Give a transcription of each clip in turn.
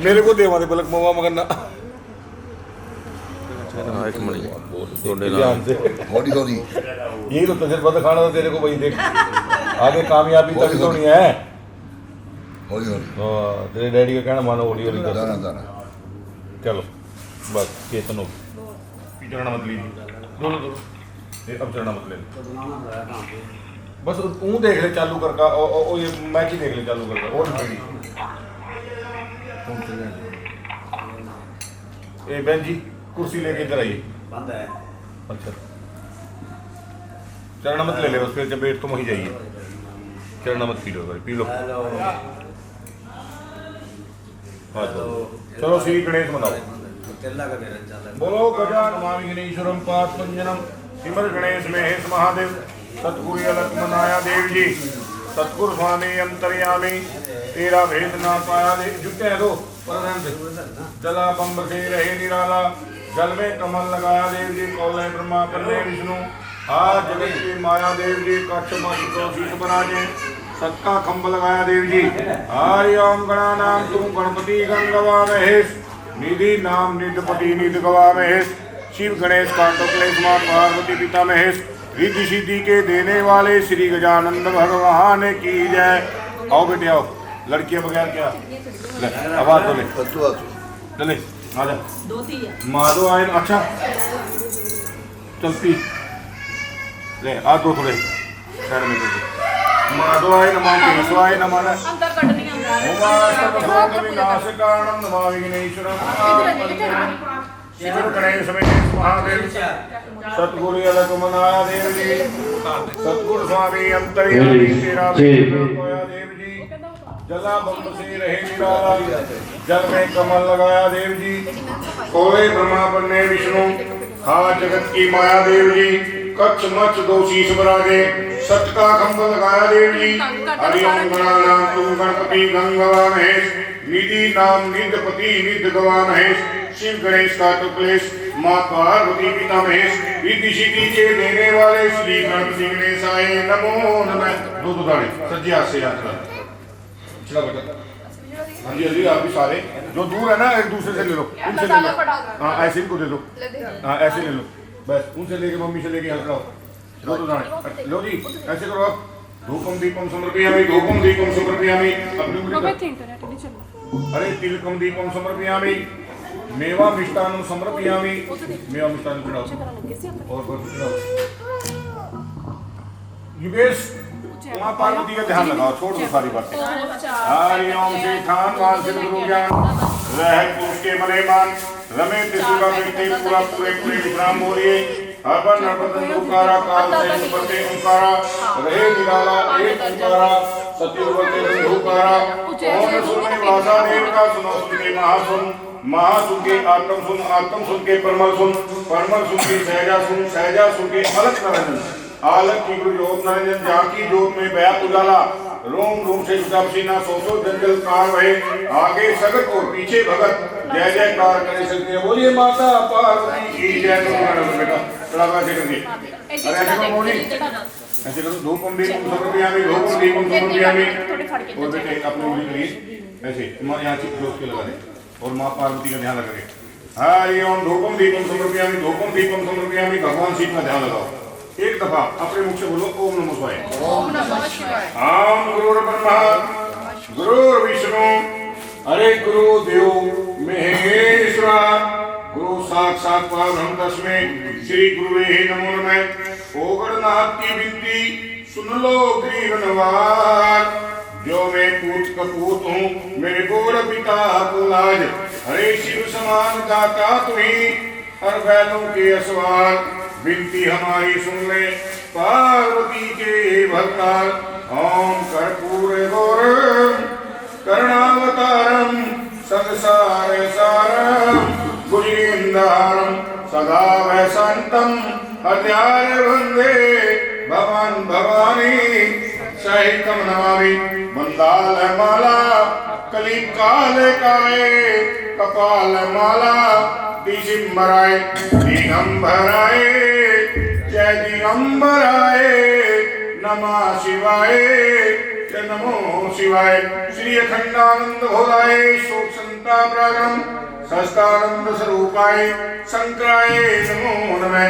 मेरे को देवा दे पलक मवा मगरना एक मिनट थोड़े ध्यान से हौली हौली यही तो तजर्बा दिखाना था तेरे को भाई। देख आगे कामयाबी तभी तो नहीं है। हौली हौली तेरे डैडी का कहना मानो हौली हौली कर। दाना दाना चलो बस केतन हो चढ़ना मत लीजिए दोनों दोनों अब चढ़ना मत ले बस ऊँ देख ले चालू करका और ये मैच ही देख ले चालू करका और ए बहन जी कुर्सी लेके इधर आइए। बंद है। अच्छा चढ़ना मत ले ले बस फिर जब बैठ तुम वहीं जाइए। चढ़ना मत P low P low. Hello हाँ चलो श्री गणेश मनाओ। तेला का मेरा चल बोलो गजान नमामि गणेश्वरम पाद पंजनम सिमर गणेश महेश महादेव सतगुरु अलग मनाया देव जी सतगुरु स्वामी अंतर्यामी तेरा भेद ना पाया देव। जुटे हैं दो जला बम्ब से रहे निराला जल में कमल लगाया देव जी कौले ब्रह्मा कन्ने विष्णु आज जगत की माया देव जी कच्छ शीश बराजे सबका खंभ लगाया देव जी। हरि ओम गणानाम तुम गणपति गंगवा महेश निधि नाम निधपति निध गवा महेश शिव गणेश कांटो क्लेश मां पार्वती पिता महेश रिद्धि सिद्धि के देने वाले श्री गजानंद भगवान की जय। आओ बेटे आओ लड़कियां बगैर क्या आवाज तो ले चले आजा माधो आए अच्छा चल पी ले आ दो थोड़े साइड में माधो आए नमः केशवाय नमः विनाश कारणम नमामि गणेश्वरम शिव गणेश महादेव सतगुरु अलग मनाया देव जी सतगुरु स्वामी अंतर्यामी तेरा देव जी जला बम्ब से रहे निराला जल में कमल लगाया देव जी कोले ब्रह्मा बन्ने विष्णु खा जगत की माया देव जी कच्छ मच दो शीश बराजे सत का खंभ लगाया देव जी। हरि ओम गणानाम तुम गणपति गंगवा महेश निधि नाम निधपति निध गवा महेश शिव गणेश का क्लेश मां पार्वती पिता महेश रिद्धि सिद्धि के देने वाले श्री गणपति गणेशाय नमो नमः। दो दाढ़ी सज्जे हाथ से याद कर चला बेटा। हाँ जी आप भी सारे जो दूर है ना एक दूसरे से ले लो उनसे ले लो। हाँ ऐसे इनको दे दो हाँ ऐसे ले लो बस उनसे लेके मम्मी से लेके यहाँ खड़ाओ दो दाने लो जी ऐसे करो आप। धूपम दीपम समर्पयामि धूपम दीपम समर्पयामि अपनी अरे तिलकम दीपम समर्पयामि मेवा मिष्टान्नम समर्पयामि मेवा मिष्टान्न चढ़ाओ और चढ़ाओ। युगेश मां पार्वती का ध्यान लगाओ छोड़ दो सारी बातें। हरि ओम श्री ठान वाल सिद्ध गुरु ज्ञान रह पुरुष के मने मान रमे त्रिशूला बेटे पूरा पूरे पूरे विश्राम हो रही हवन नर्मदन ओंकारा काल से उपते ओंकारा रहे निराला एक ओंकारा सत्युवते ओंकारा ओम सुने वासा देव का सुनो सुन के महासुन महासुन के आत्म सुन के परमल सुन के सहजा सुन के अलग नरंजन आलक की गुरु ज्योत नरंजन जाकी ज्योत में बया उजाला रोम रोम से जुदा पसीना सो जंगल कार रहे आगे सगत और पीछे भगत जय जयकार करे सकते हैं। बोलिए माता पार्वती की जय। बेटा थोड़ा ऐसे करके अरे ऐसे करो मोनी ऐसे करो धूपम दीपम समर्पयामि धूपम दीपम समर्पयामि और बेटे अपने उंगली करिए ऐसे यहाँ चिप जोत के लगा दे और माँ पार्वती का ध्यान रखें। हरि ओम धूपम दीपम समर्पयामि भगवान शिव का ध्यान लगाओ। एक दफा अपने मुख से बोलो ओम नमो शिवाय। ओम नमः शिवाय। ओम गुरुर्ब्रह्मा गुरुर्विष्णु अरे गुरु देव महेश्वरा गुरु साक्षात परब्रह्म तस्मै श्री गुरुवे नमो नमः। ओगणनाथ की विनती सुन लो ग्रीव नवाज जो मैं पूत कपूत हूँ मेरे गोड़ पिता को लाज हरे शिव समान दाता तुम्ही हर बैलों के असवार विनती हमारी सुन ले पार्वती के भक्तार। ओम कर्पूर गौरम करुणावतारम संसार सारम भुजगेन्द्रहारम सदा वैशांतम हत्यार वंदे भवान भवानी सहितम नमामि। मंदाल माला कली काल काए कपाल माला दिगंबराय दिगंबराय जय दिगंबराय नमः शिवाय नमो शिवाय। श्री अखंडानंद भोलाय शोक संताप रागम सस्तानंद स्वरूपाय शंकराय नमो नमः।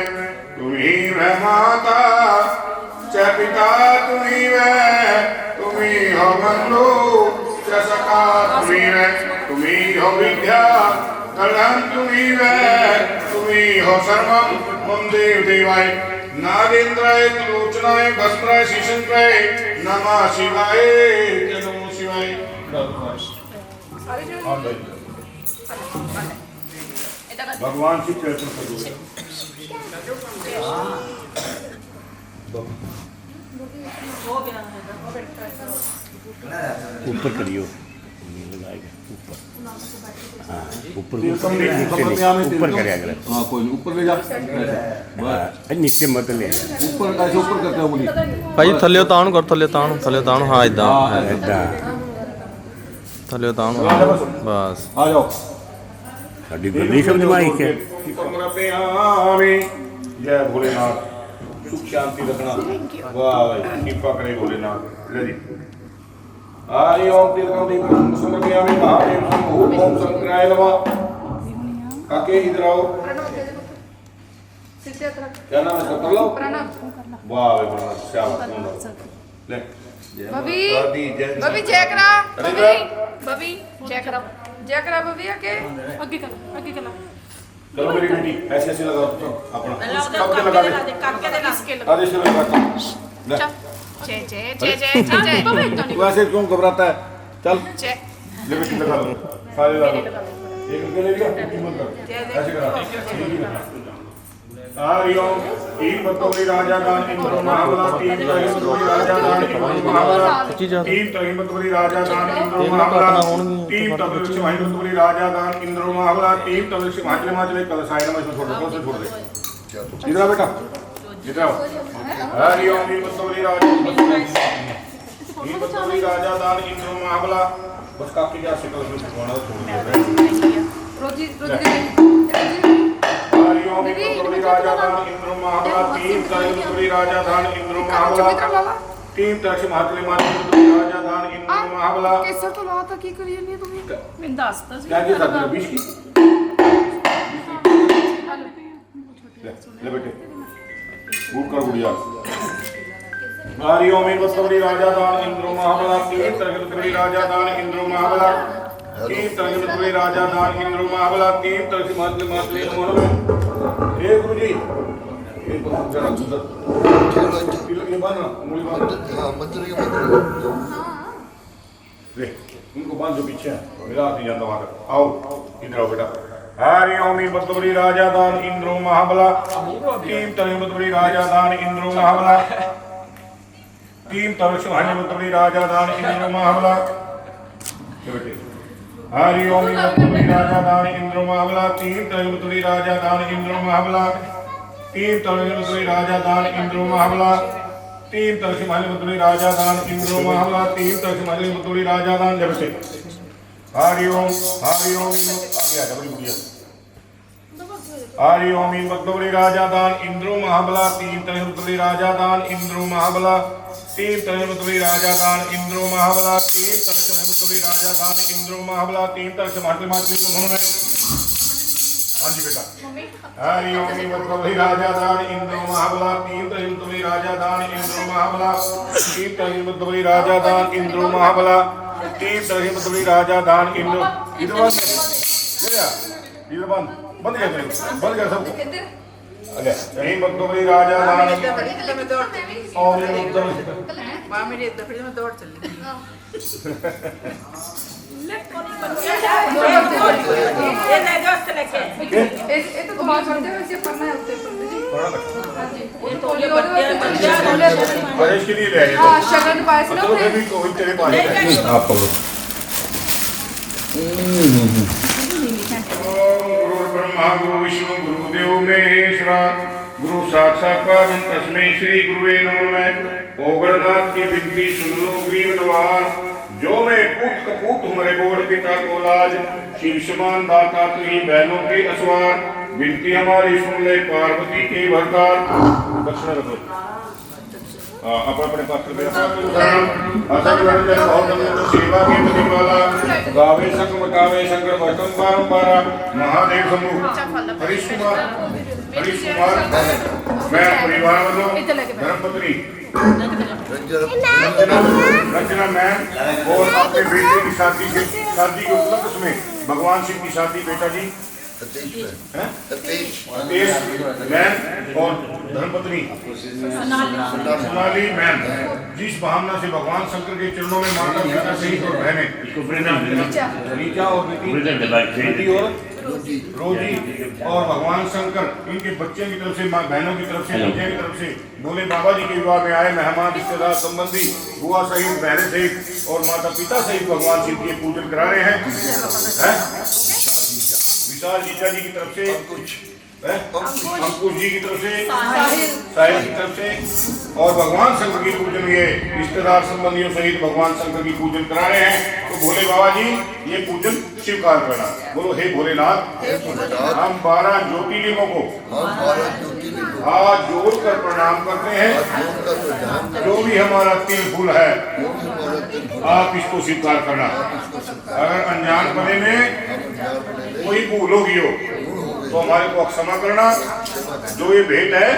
तुम्ही वह माता च पिता तुम्ही वह, तुम्ही हो बंधु च सखा तुम्ही वह, तुम्ही हो विद्या कलम तुम्ही वह, तुम्ही हो सर्वम मम देव देवाय। नागेंद्राय त्रिलोचनाय भस्त्राय शीशंत्राय नमः शिवाय। नमो शिवाय। भगवान की चरण करो। ऊपर करियो हाँ ऊपर ऊपर करे अगर हाँ कोई नहीं ऊपर ले जा नीचे मत ले ऊपर ऐसे ऊपर करते हो बोली ਭਾਈ ਥੱਲੇ ਤਾਣ ਕਰ ਥੱਲੇ ਤਾਣ ਹਾਂ ਇਦਾਂ ऐसा ਥੱਲੇ ਤਾਣ ਬਸ आ जाओ साड़ी गली समझ में आई क्या जय भोलेनाथ सुख शांति रखना। वाह भाई कृपा करे भोलेनाथ। ले जी हरि ओम तीर्थम दीपम समर्पयामि महादेव शंभु ओम शंकराय नमः। काके इधर आओ। क्या नाम है कर लो। वाह भाई प्रणव श्याम ले बबी दादी जय बबी जय करा बबी जय करा बबी आगे आगे कर चलो मेरी बेटी ऐसे ऐसे लगाओ अपना सबके लगा दे आदेश लगा ले जय जय जय जय जय बबी तू ऐसे क्यों घबराता है चल जय ले बेटी लगा दो सारे लगा दो एक रुपया ले लिया कीमत कर ऐसे करा हरि ओम तीन बतौरी राजा दान इंद्र महाबला तीन बतौरी राजा दान इंद्र महाबला तीन बतौरी राजा दान इंद्र महाबला तीन बतौरी राजा दान इंद्र महाबला तीन हिमाचल हिमाचल कल साइड में छोड़ दो छोड़ दे इधर बेटा इधर आओ। हरि ओम तीन बतौरी राजा दान इंद्र महाबला बस काफी क्या से कल छोड़ दिया रोजी रोजी हरि ओम बतौरी राजा दान इंद्र महाबला तीन बतौरी राजा दान इंद्र महाबला तीन तरह हिमाचल हिमाचल राजा दान इंद्र महाबला केसर तो लाता की करिए नहीं तुम्हें मैं दसता क्या की साथ 20 की ले बेटे बूट कर गुड़िया। हरि ओम बतौरी राजा दान इंद्र महाबला तीन तरह बतौरी राजा दान इंद्र महाबला तीन तरह बतौरी राजा दान इंद्र महाबला तीन तरह हिमाचल हिमाचल हे गुरु जी ये जरा सुंदर ये बांधना उंगली बांध हाँ मंदिर के मंदिर ले उनको बांध जो पीछे मेरा हाथ नहीं जाता वहां तक। आओ इधर आओ बेटा। हरि ओम बतौरी राजा दान इंद्र महाबला तीन तरह बतौरी राजा दान इंद्र महाबला तीन तरह सुहाने बतौरी राजा दान इंद्र महाबला बेटे। हरि ओम बतौरी राजा दान इंद्र महाबला तीन तरह बतौरी राजा दान इंद्र महाबला तीन तरह बतौरी राजा दान इंद्र महाबला तीन तरह हिमालय बतौरी राजा दान इंद्र महाबला तीन तरह हिमालय बतौरी राजा दान जब से। हरि ओम आगे आ जा बड़ी बुढ़िया। हरि ओम बतौरी राजा दान इंद्र महाबला तीन तरह बतौरी राजा दान इंद्र महाबला तीन तरह बतौरी राजा दान इंद्र महाबला तीन तरह बतौरी राजा दान इंद्र महाबला तीन तरह हिमाचल हिमाचली में। हाँ जी बेटा। हरि ओम बतौरी राजा दान इंद्र महाबला तीन तरह बतौरी राजा दान इंद्र महाबला तीन तरह बतौरी राजा दान इंद्र महाबला तीन तरह बतौरी राजा दान इंद्र इधर बंद बंद कर सबको अरे यही बतौरी राजा दान और मां मेरी दफे में दौड़ चल रही ये तो बात करते हो ऐसे पढ़ना है उत्तर परेश के लिए ले आए हां शगन पास ना तो भी कोई तेरे पास आप पढ़ो। गुरु ब्रह्मा गुरु विष्णु गुरुदेव महेश्वरा गुरु साक्षात परम तस्मै श्री गुरुवे नमः। ओगरनाथ की विनती सुन लो ग्रीव द्वार जो मैं पूत कपूत हमारे गोड़ पिता को लाज शिव समान दाता तुही बहनों के असवार विनती हमारी सुन ले पार्वती के भरतार दक्षिण रखो। अपने पात्र पे सेवा के प्रति वाला गावे संग मकावे शंकर भटम बारंबार महादेव समूह हरीश कुमार मैं परिवार वालों धर्मपत्नी रंजना मैम और अपने बेटे की शादी के उपलक्ष्य में भगवान शिव की शादी बेटा जी मैम और धर्मपत्नी सोनाली मैम जिस भावना से भगवान शंकर के चरणों में माता पिता सहित और बहनें रीचा और बेटी और रोजी और भगवान शंकर इनके बच्चे की तरफ से बहनों की तरफ से बच्चे की तरफ से बोले बाबा जी के विवाह में आए मेहमान रिश्तेदार संबंधी बुआ सहित बहनें सहित और माता पिता सहित भगवान शिव के पूजन करा रहे हैं विशाल जीजा जी की तरफ से अंकुश जी की तरफ से साहिल की तरफ से और भगवान शंकर की पूजन ये रिश्तेदार संबंधियों सहित भगवान शंकर की पूजन करा रहे हैं। तो भोले बाबा जी ये पूजन स्वीकार करना। बोलो हे भोलेनाथ हम 12 ज्योतिर्लिंगों को हाथ जोड़कर प्रणाम करते हैं। जो भी हमारा तिल फूल है आप इसको स्वीकार करना। अगर अनजान बने में कोई भूल होगी हो तो हमारे को क्षमा करना। जो ये भेंट है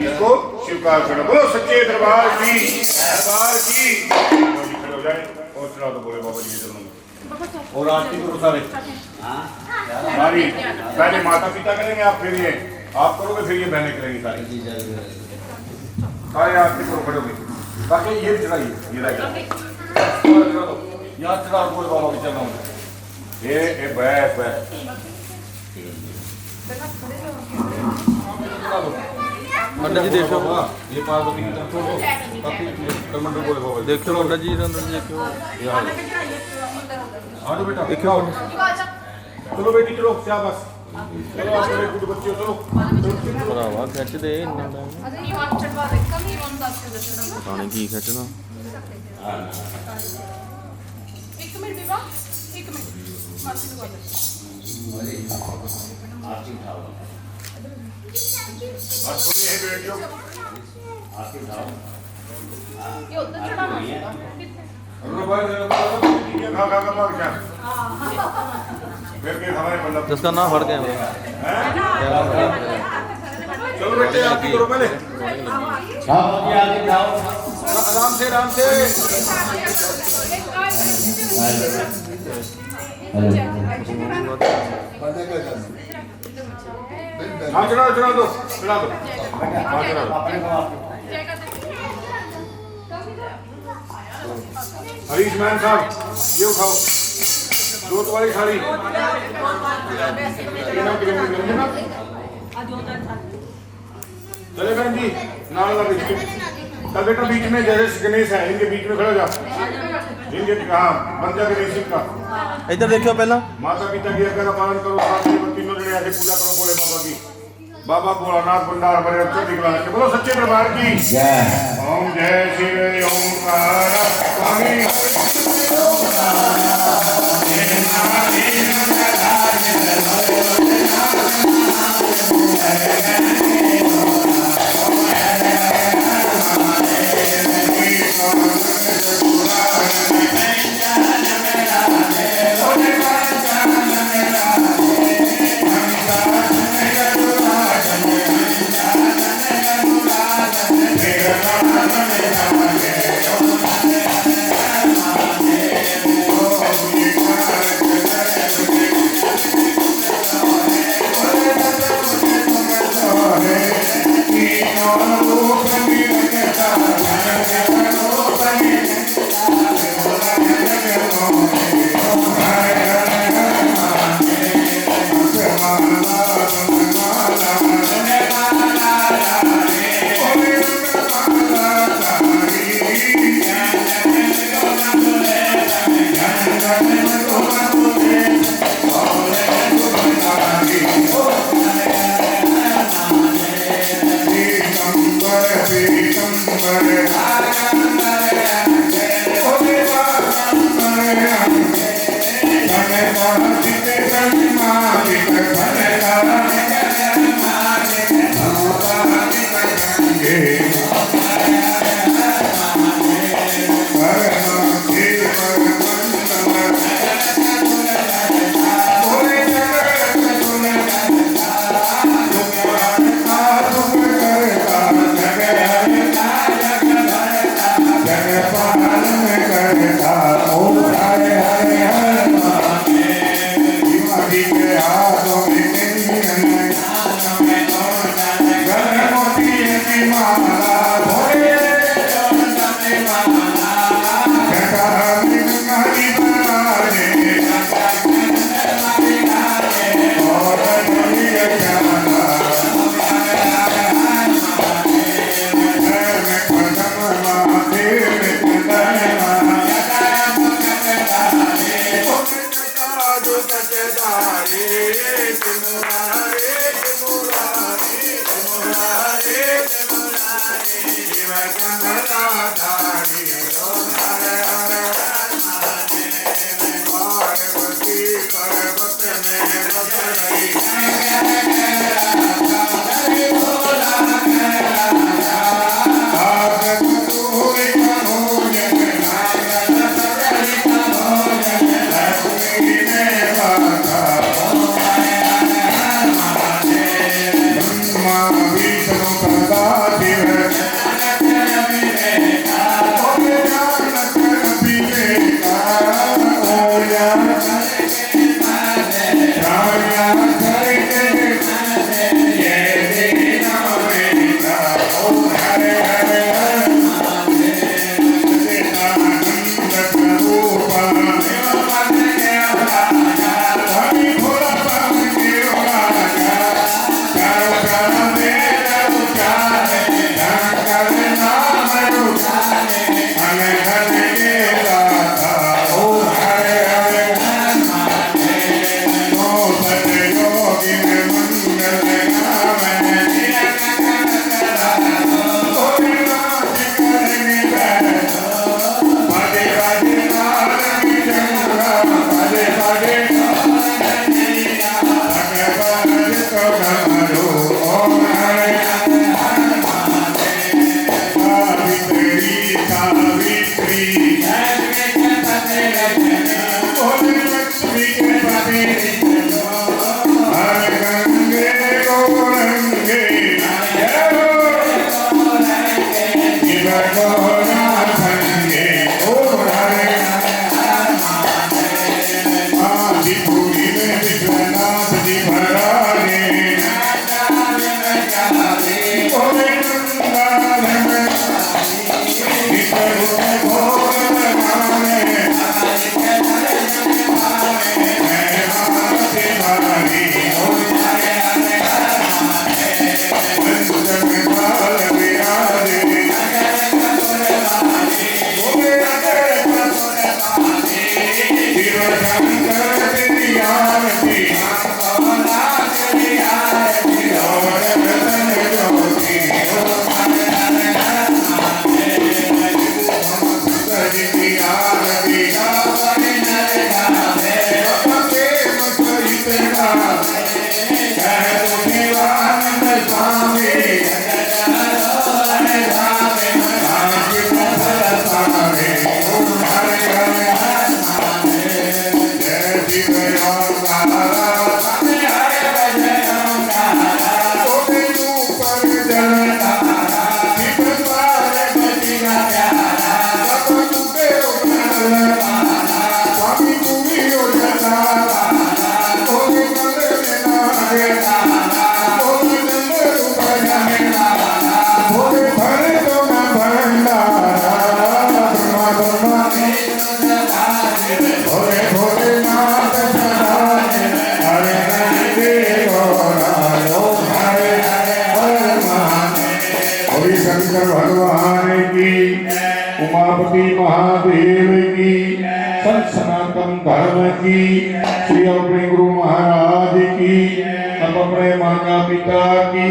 इसको स्वीकार करना। बोलो सच्चे दरबार की खड़े हो जाए और चढ़ा दो बोले बाबा जी के चरणों में और आरती करो सारे। हमारी पहले माता पिता करेंगे आप फिर ये आप करोगे फिर ये बहनें करेंगी सारी सारे आरती करो खड़े होगे ताकि ये भी चढ़ाइए ये रहेगा यहाँ चढ़ा बोले बाबा के चरणों में ये बैठ पंडित जी देखो ये पार्वती की तरफ छोड़ो कलमंडल बोले बाबा देखो पंडित जी अंदर देखो आओ बेटा देखो चलो बेटी चलो शाबाश चलो आप मेरे गुड बच्चे चलो भरावा खिच दे पता नहीं की खिचना एक मिनट विवाह एक मिनट मासी को ये उधर चढ़ा जिसका नाम फड़ गया चलो बेटे आरती करो पहले आराम से हाँ चढ़ा दो हरीश मैन साहब ये उठाओ जोत वाली साड़ी चले बहन जी नाल कल बेटा बीच में जैसे गणेश है इनके बीच में खड़ा जा इनके हाँ बन जा गणेश का इधर देखो पहला माता पिता की आज्ञा का पालन करो तीनों जने ऐसे पूजा करो बोले बाबा की बाबा भोलानाथ भंडार भरे अच्छे दिखला के बोलो सच्चे दरबार की ओम जय शिव ओंकार स्वामी शंकर भगवान की, उमापति महादेव की, संत सनातन धर्म की, श्री अपने गुरु महाराज की, अब अपने माता पिता की,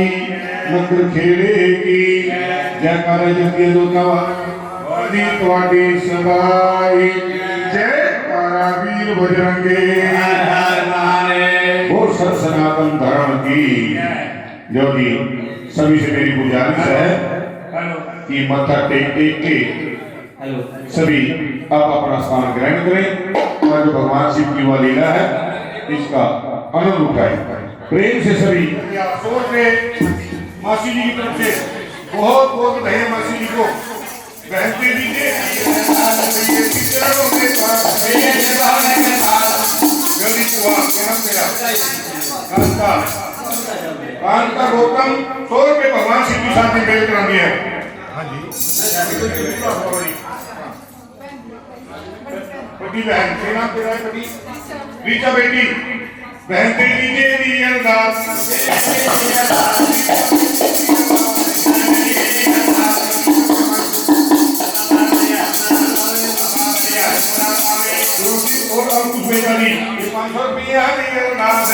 नगर खेड़े की, जयकार जगे दुनियावादी ਤੁਹਾਡੀ सदाई जय कारा वीर बजरंगे और सत सनातन धर्म की। जो कि सभी से मेरी गुजारिश है कि माथा टेक के सभी आप अपना स्थान ग्रहण करें और जो भगवान शिव की वह लीला है इसका आनंद उठाएं। प्रेम से सभी सोच में मासी जी की तरफ से बहुत बहुत बधाई मासी जी को बहन के लीजिए जल्दी हुआ क्या तेरा कांता गौतम 100 रुपये भगवान शिव की साथ में मेल करा दिया है। पति बहन के नाम तेरा है पति रीचा बेटी बहन दे दीजिए अरदास और कुछ बेटा नहीं 500 रुपया दी अरदास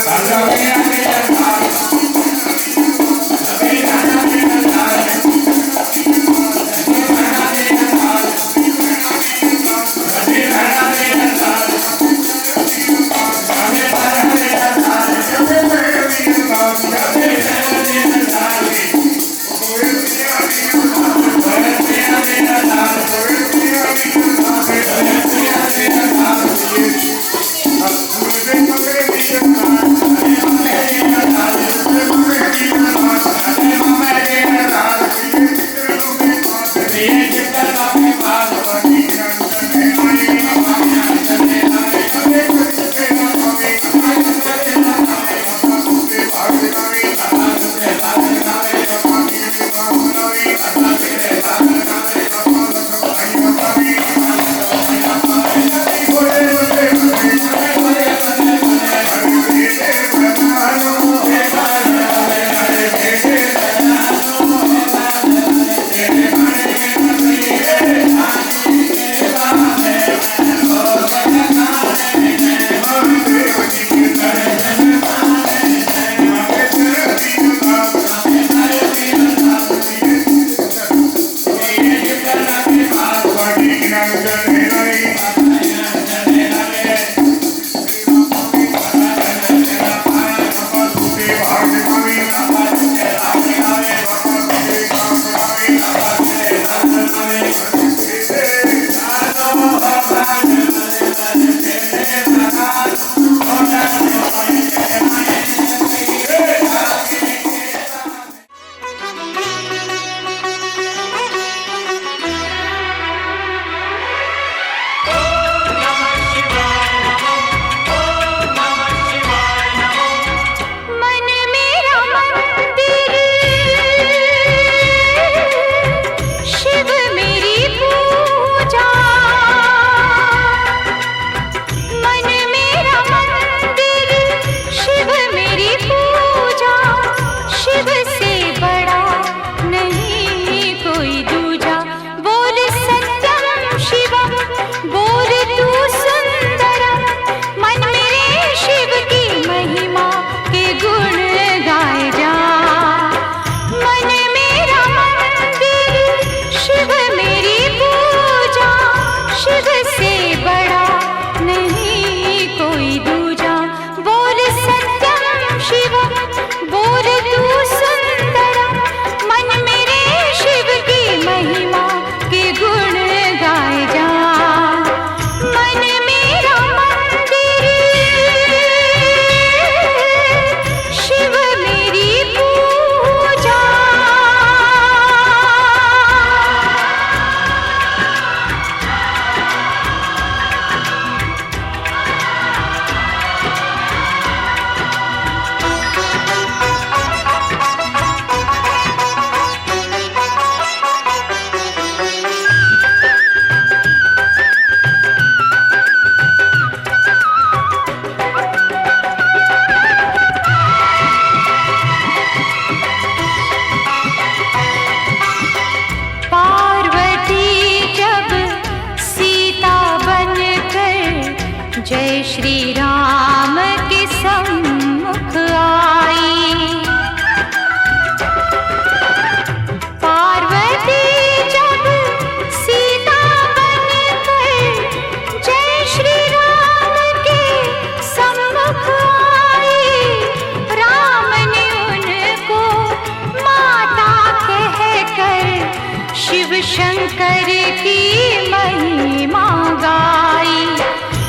शंकर की महिमा गाई,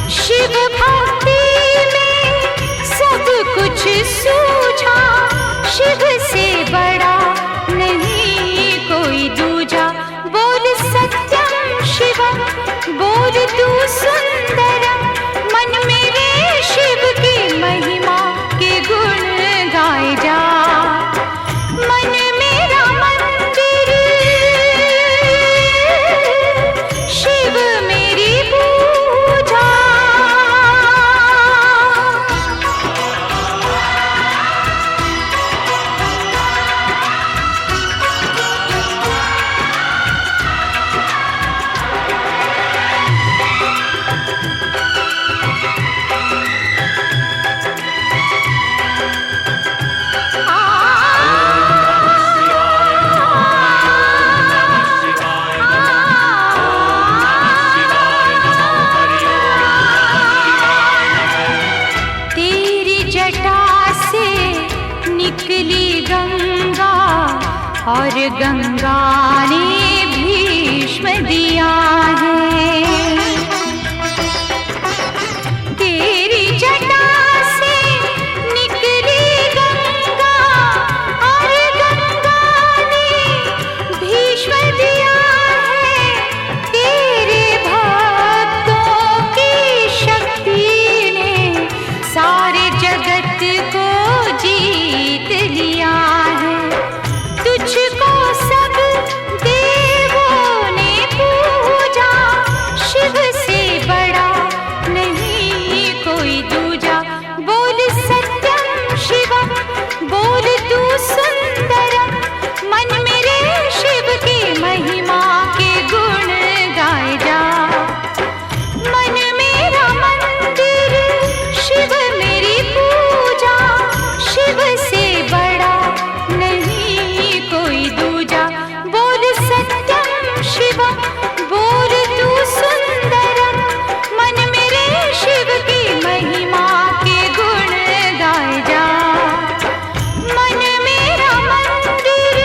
शिव भक्ति में सब कुछ सूझा, शिव से बड़ा नहीं कोई दूजा। बोल सत्यम शिवम, बोल तू सुंदरम, मन मेरे शिव की महिमा के गुण गाए जा। मन मेरा मंदिर, शिव मेरी पूजा। निकली गंगा और गंगा ने भीष्म दिया है। तेरी जटा से निकली गंगा और गंगा ने भीष्म दिया है। तेरे भक्तों की शक्ति ने सारे जगत को जीत लिया है। तुझको सब देवों ने पूजा, शिव से बड़ा नहीं कोई दूजा। बोल सत्यम शिवम, बोल तू सुंदरम, मन मेरे शिव की महिमा के गुण गाए जा। मन मेरा मंदिर, शिव मेरी पूजा, शिव से बड़ा नहीं कोई दूजा। बोल सत्यम शिवम, बोल तू सुंदरम, मन मेरे शिव की महिमा के गुण गाए जा। मन मेरा मंदिर,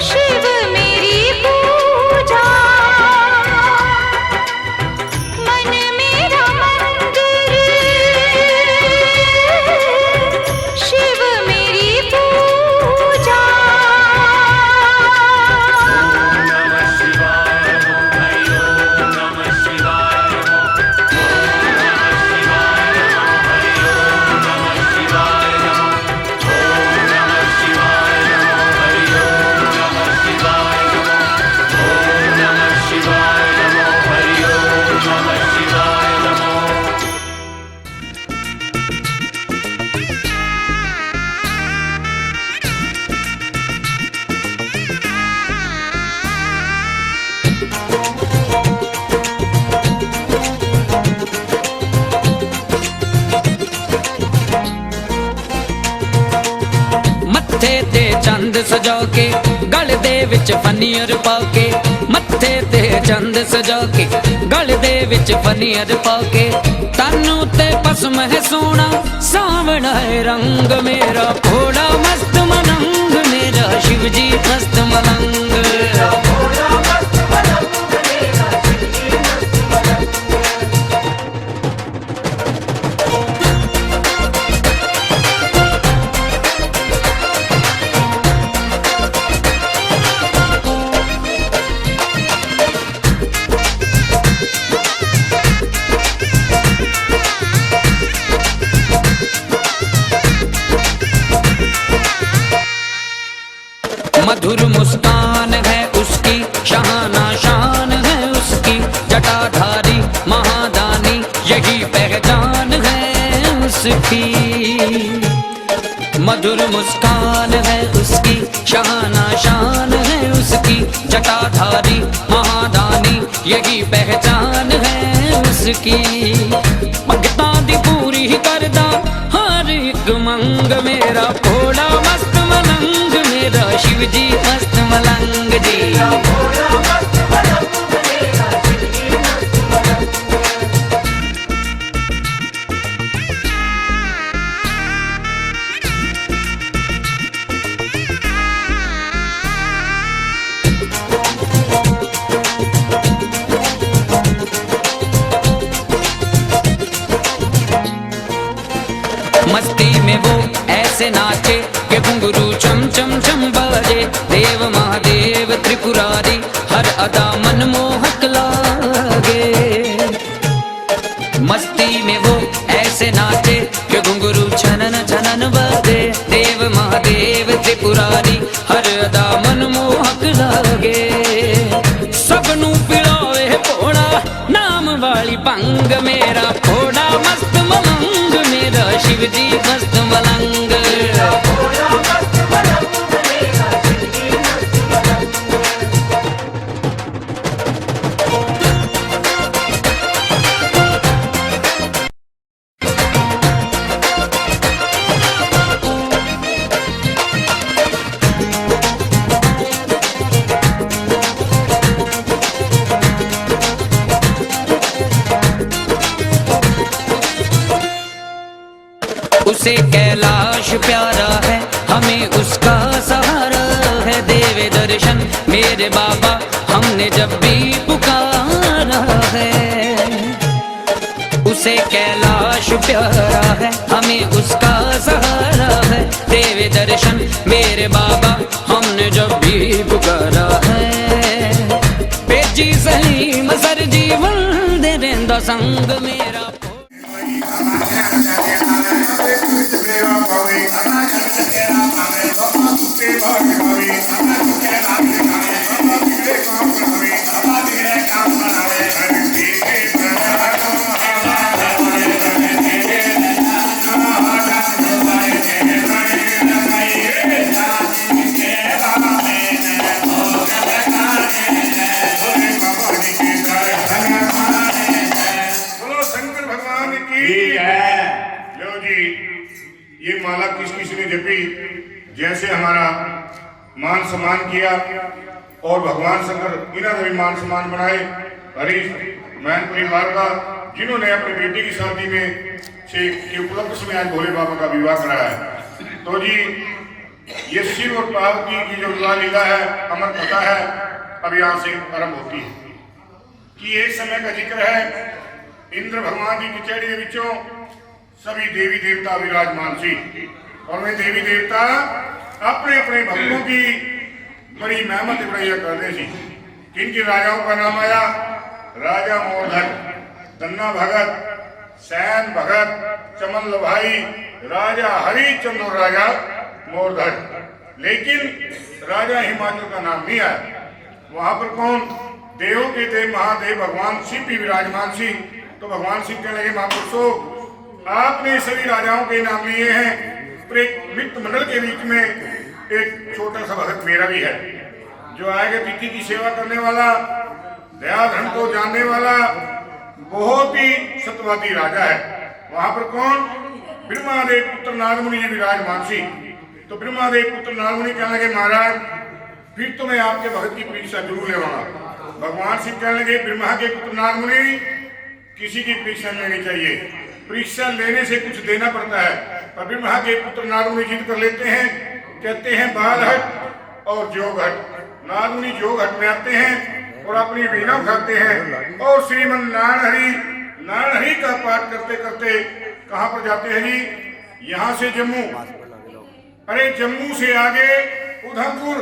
शिव मेरी पूजा, मन मेरा मंदिर, शिव मेरी पूजा। मत्थे ते चंद सजा के, गल दे विच फनीर पा के। मत्थे ते चंद सजा के, गल दे विच फनीर पा के। तनु ते पसम है सोना, सावना है रंग मेरा। भोला मस्त मलंग मेरा, शिव जी मस्त मलंग। मधुर मुस्कान है उसकी, शहाना शान है उसकी। जटाधारी महादानी यही पहचान है उसकी। मधुर मुस्कान है उसकी, शहाना शान है उसकी। जटाधारी महादानी यही पहचान है उसकी। भगतां दी पूरी करदा हर एक मंग मेरा। भोला मस्त मलंग मेरा, शिव जी मस्त मलंग जी। मस्ती में वो ऐसे नाचे कि घुंघरू चम चम चम बाजे। देव महादेव त्रिपुरारी हर अदा मनमोहक लागे। मस्ती में वो ऐसे नाचे कि घुंघरू छनन छनन बाजे। देव महादेव त्रिपुरारी हर अदा मनमोहक लागे। सबनू पिलावे भोला नाम वाली भंग मेरा। भोला मस्त मलंग मेरा, शिव जी मस्त मलंग। उसे कैलाश प्यारा है, हमें उसका सहारा है। देवे दर्शन मेरे बाबा, हमने जब भी पुकारा है। उसे कैलाश प्यारा है, हमें उसका सहारा है। देवे दर्शन मेरे बाबा, हमने जब भी पुकारा है। पेजी सलीम सर जीवन दे रेंदा संग मेरा। ये माला किस किस ने जपी, जैसे हमारा मान सम्मान किया और भगवान शंकर इन्होंने भी मान सम्मान बनाए। हरीश मैन परिवार का, जिन्होंने अपनी बेटी की शादी में से के उपलक्ष्य में आज भोले बाबा का विवाह कराया है। तो जी ये शिव और पार्वती की जो विवाह लीला है, अमर कथा है, अब यहाँ से आरंभ होती है कि एक समय का जिक्र है। इंद्र भगवान की कचहरी के विचों सभी देवी देवता विराजमान सी, और वे देवी देवता अपने अपने भक्तों की बड़ी मेहमत बढ़िया करते थे। किनके राजाओं का नाम आया? राजा मोरधन, दन्ना भगत, सैन भगत, चमन भाई, राजा हरिचंद्र और राजा मोरधन। लेकिन राजा हिमाचल का नाम नहीं आया। वहां पर कौन? देवों के देव महादेव भगवान शिव भी विराजमान सी। तो भगवान शिव कहने लगे, महापुरुषों आपने सभी राजाओं के नाम लिए हैं, पर एक मित्र मंडल के बीच में एक छोटा सा भगत मेरा भी है, जो आएगा तिथि की सेवा करने वाला, दया धर्म को जानने वाला, बहुत ही सत्यवादी राजा है। वहां पर कौन? ब्रह्मादेव पुत्र नारदमुनि जी विराजमान सी। तो ब्रह्मादेव पुत्र नारदमुनि कहने लगे, महाराज फिर तो मैं आपके भगत की परीक्षा जरूर लेवाऊंगा। भगवान शिव कहने लगे, ब्रह्मा के पुत्र नारदमुनि किसी की परीक्षा लेनी चाहिए, परीक्षा लेने से कुछ देना पड़ता है। पर ब्रह्मा के पुत्र नारदमुनि जिद कर लेते हैं, कहते हैं बाल हट और जोग हट। नारदमुनि जोग हट में आते हैं और अपनी वीणा उठाते हैं और श्रीमन नारायण हरि का पाठ करते करते कहाँ पर जाते हैं जी? यहाँ से जम्मू, अरे जम्मू से आगे उधमपुर,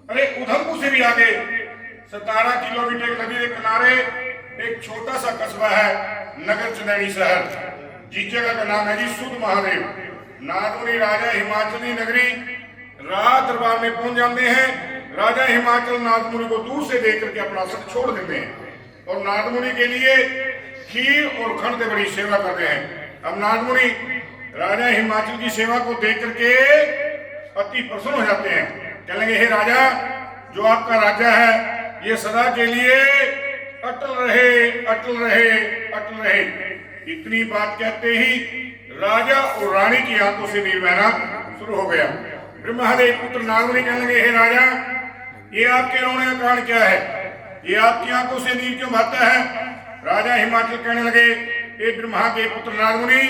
अरे उधमपुर से भी आगे 17 किलोमीटर नदी के किनारे एक छोटा सा कस्बा है, नगर चंदेड़ी शहर, जिस जगह का नाम है जी सुध महादेव। नारदमुनि राजा हिमाचली नगरी राज दरबार में पहुंच जाते हैं। राजा हिमाचल नारदमुनि को दूर से देख करके अपना सब छोड़ देते हैं और नारदमुनि के लिए खीर और खंड बड़ी सेवा करते हैं। अब नारदमुनि राजा हिमाचल की सेवा को देख करके अति प्रसन्न हो जाते हैं। कहेंगे, हे राजा, जो आपका राजा है ये सदा के लिए अटल रहे, अटल रहे, अटल रहे। इतनी बात कहते ही राजा और रानी की आंखों से नीर बहना शुरू हो गया। ब्रह्मादेव पुत्र नारदमुनि कहने लगे, हे राजा, ये आपके रोने का कारण क्या है? ये आपकी आंखों से नीर क्यों बहता है? राजा हिमाचल कहने लगे, हे ब्रह्मा के पुत्र नारदमुनि,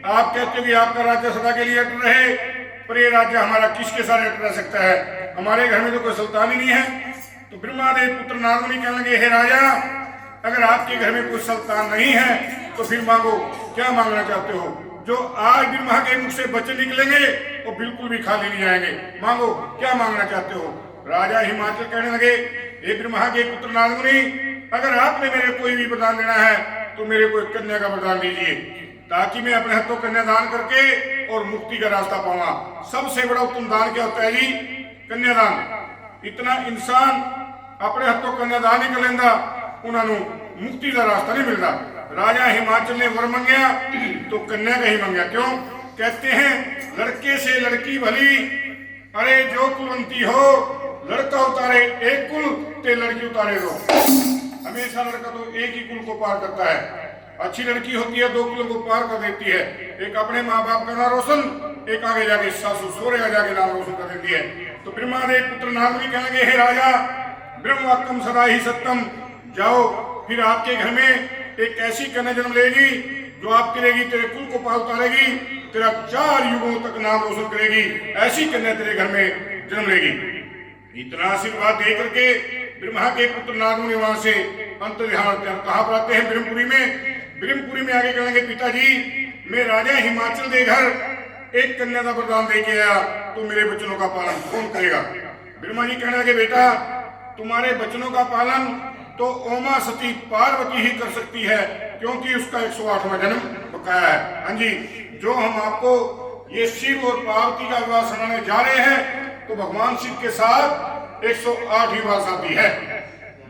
आप कहते हो कि आपका राज्य सदा के लिए अटल रहे, पर ये राज्य हमारा किसके साथ अटल रह सकता है? हमारे घर में तो कोई सुल्तान ही नहीं है। तो ब्रह्मादेव पुत्र नारदमुनि कहने लगे, हे राजा, अगर आपके घर में कोई सुल्तान नहीं है तो फिर मांगो, क्या मांगना चाहते हो? जो आज ब्रह्मा के मुख से बच्चे निकलेंगे वो बिल्कुल भी खाली नहीं आएंगे। मांगो, क्या मांगना चाहते हो? राजा हिमाचल कहने लगे, हे ब्रह्मा के पुत्र नारदमुनि, अगर आपने मेरे कोई भी वरदान देना है तो मेरे को एक कन्या का वरदान दीजिए, ताकि मैं अपने हाथों कन्यादान करके और मुक्ति का रास्ता पाऊंगा। सबसे बड़ा उत्तम दान क्या होता है जी? कन्यादान। इतना इंसान अपने हाथों कन्यादान ही कर लेंदा, उन्होंने मुक्ति का रास्ता नहीं मिलता। राजा हिमाचल ने वर मांगया तो कन्या का ही मांगया। क्यों? कहते हैं, लड़के से लड़की भली, अरे जो कुलवंती हो, लड़का उतारे एक कुल ते लड़की उतारे दो। हमेशा लड़का तो एक ही कुल को पार करता है। अच्छी लड़की होती है 2 कुलों को पार कर देती है। एक अपने माँ बाप का नाम रोशन, एक आगे जाके सासू सोरे का जाके नाम रोशन कर देती है। तो ब्रह्मादेव पुत्र नारदमुनि कहेंगे, हे राजा, ब्रह्म वाक्यम सदा ही सत्यम, जाओ, फिर आपके घर में एक ऐसी कन्या जन्म लेगी जो आपके रहेगी, तेरे कुल को पार उतारेगी तेरा 4 युगों तक नाम रोशन करेगी, ऐसी कन्या तेरे घर में जन्म लेगी। इतना आशीर्वाद दे करके ब्रह्मा के पुत्र नारद मुनि वहां से अंतर्धान कहाँ पर आते हैं? ब्रह्मपुरी में। ब्रह्मपुरी में आगे कहेंगे पिताजी मैं राजा हिमाचल देवघर एक कन्या का वरदान दे के आया, तो मेरे वचनों का पालन कौन करेगा? ब्रह्मा जी कहने लगे बेटा तुम्हारे वचनों का पालन तो ओमा सती पार्वती ही कर सकती है, क्योंकि उसका 108वां जन्म बकाया है। हाँ जी, जो हम आपको ये शिव और पार्वती का विवाह सुनाने जा रहे हैं, तो भगवान शिव के साथ 108वीं बार शादी है।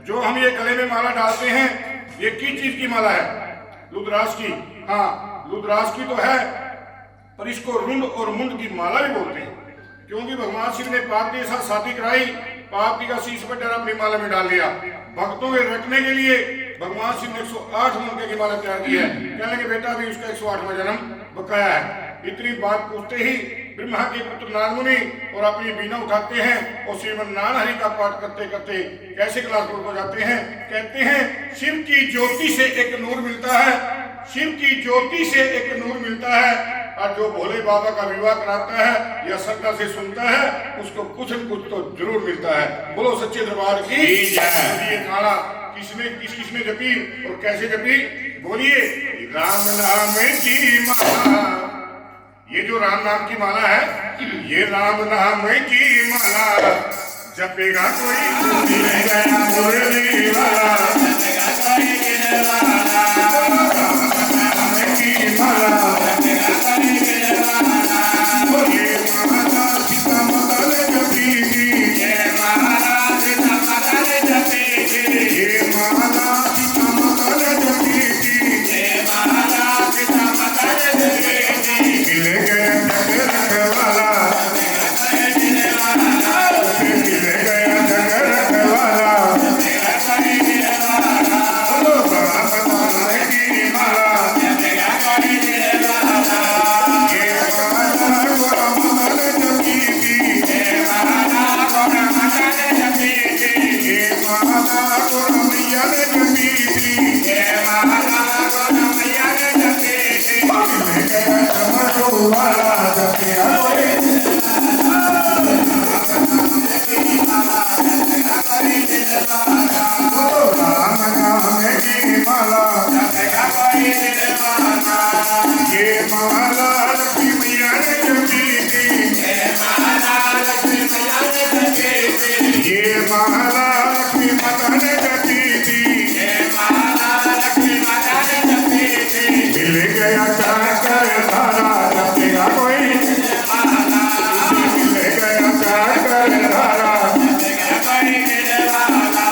जो हम ये गले में माला डालते हैं, ये किस चीज की माला है? रुद्राक्ष की। हाँ, रुद्राक्ष की तो है, पर इसको रुंड और मुंड की माला भी बोलते हैं, क्योंकि भगवान शिव ने पार्वती के साथ शादी कराई, पार्वती का शीश पर डरा अपनी माला में डाल दिया। भक्तों के रखने के लिए भगवान शिव ने 108 मुंडे की माला तैयार की है। कहने के बेटा भी उसका 108वां जन्म बकाया है। इतनी बात पूछते ही ब्रह्मा के पुत्र नारद मुनि और अपनी बीना उठाते हैं और श्रीमन नारायण हरि का पाठ करते करते कैसे क्लासरूम हो जाते हैं? कहते हैं शिव की ज्योति से एक नूर मिलता है, शिव की ज्योति से एक नूर मिलता है, और जो भोले बाबा का विवाह कराता है या श्रद्धा से सुनता है, उसको कुछ न कुछ तो जरूर मिलता है। बोलो सच्चे दरबार की जय। ये खाना किसने जपी और कैसे जपी? बोलिए राम नाम की माला। ये जो राम नाम की माला है, ये राम नाम की माला जपेगा कोई मिल गया मुरली वाला, जपेगा कोई गिरवाला, राम की माला जपेगा कोई गिरवाला। ये माला सीता माता ने जपी थी, ये माला सीता माता ने जपी थी, ये माला सीता माता ने जपी थी, ये माला सीता माता ने जपी थी। मिल गया जग रखवाला, मिल गया जग रखवाला, बोलो राम नाम की माला, ये माला गोरा माता ने जपी थी, ये माला गोरा माता ने जपी थी, ये माला गोरा मैया ने जपी थी, ये माला गोरा मैया ने जपी थी। मिल गया जग वाला जपेगा कोई, बोलो राम नाम की माला जपेगा कोई गिरवाला। ये माला लक्ष्मी मैया ने जपी थी, ये माला लक्ष्मी मैया ने जपी थी, ये माला लक्ष्मी माता ने जपी थी, ये माला लक्ष्मी माता ने जपी थी। मिल गया चाकर धारा जपेगा कोई, मिल गया चाकर धारा जपेगा कोई गिरवाला।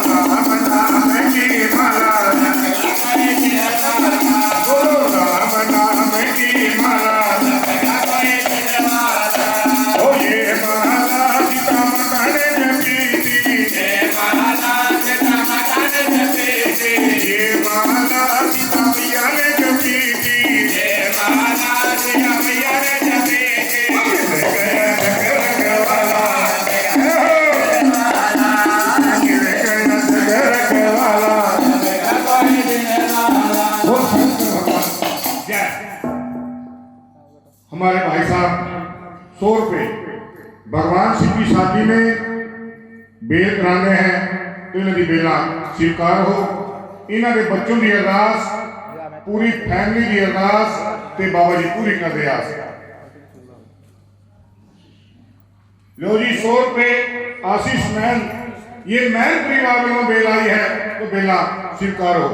राम नाम की माला जपेगा कोई गिरवाला, बोलो राम नाम की माला जपेगा कोई गिरवाला। ओ ये माला सीता माता ने जपी थी, ये माला सीता माता ने जपी थी, ये माला सीता मैया ने जपी थी, ये माला सीता मैया ने जपी थी। मिल गया जग रखवाला, मिल गया जग रखवाला, वो शंकर भगवान जय। हमारे भाई साहब 100 रुपये भगवान शिव की शादी में बेल कराने हैं, तो इन्होंने बेला स्वीकार हो। इन्होंने बच्चों की अरदास, पूरी फैमिली की अरदास ते बाबा जी पूरी कर दे आस। लो जी 100 रुपये आशीष मैन, ये मैन परिवार में बेल आई है, तो बेला स्वीकार हो।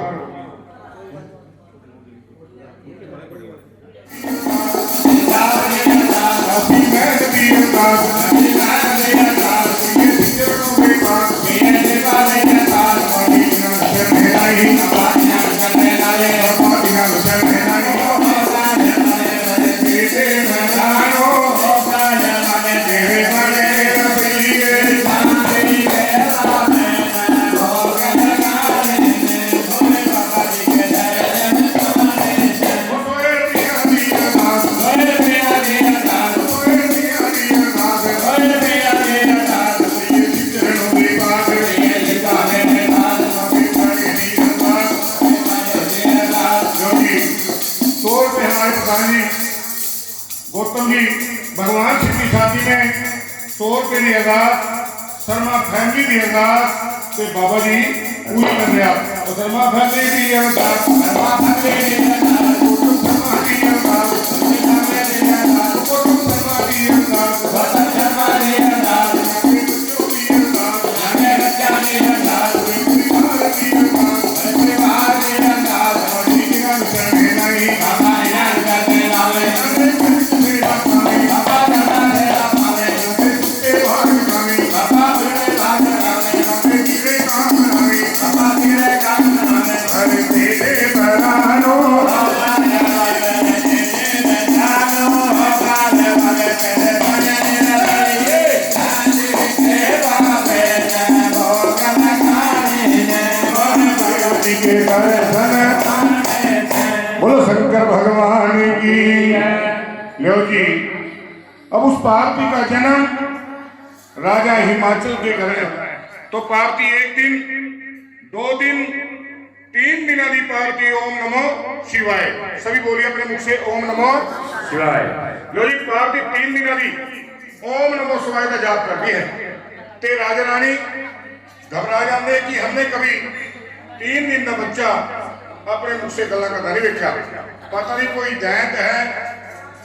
गौतम जी भगवान शिव की शादी में 100 रुपए की अरदास शर्मा फैमिली की अरदास ते बाबा जी पूरी कर लिया। तो शर्मा फैमिली की अरदास शर्मा फैमिली की अरदास गौतम शर्मा की अरदास शर्मा की अरदास गौतम शर्मा की अरदास गौतम शर्मा की अरदास बच्चों की अरदास बच्चा की अरदास परिवार की अरदास परिवार की अरदास और जी की नाम करने नहीं बाबा इनाम करने वाले बोलो शंकर भगवान की। लो जी अब उस पार्वती का जन्म राजा हिमाचल के घर में होता है। तो पार्वती 1 दिन 2 दिन 3 दिन आदि पार्वती ओम नमो शिवाय सभी बोलिए अपने मुख से ओम नमो शिवाय। लो जी पार्वती 3 दिन आदि ओम नमो शिवाय का जाप करती है। ते राजा रानी घबरा जाते कि हमने कभी 3 दिन का बच्चा अपने मुख से गला करता नहीं देखा। पता नहीं कोई दैत है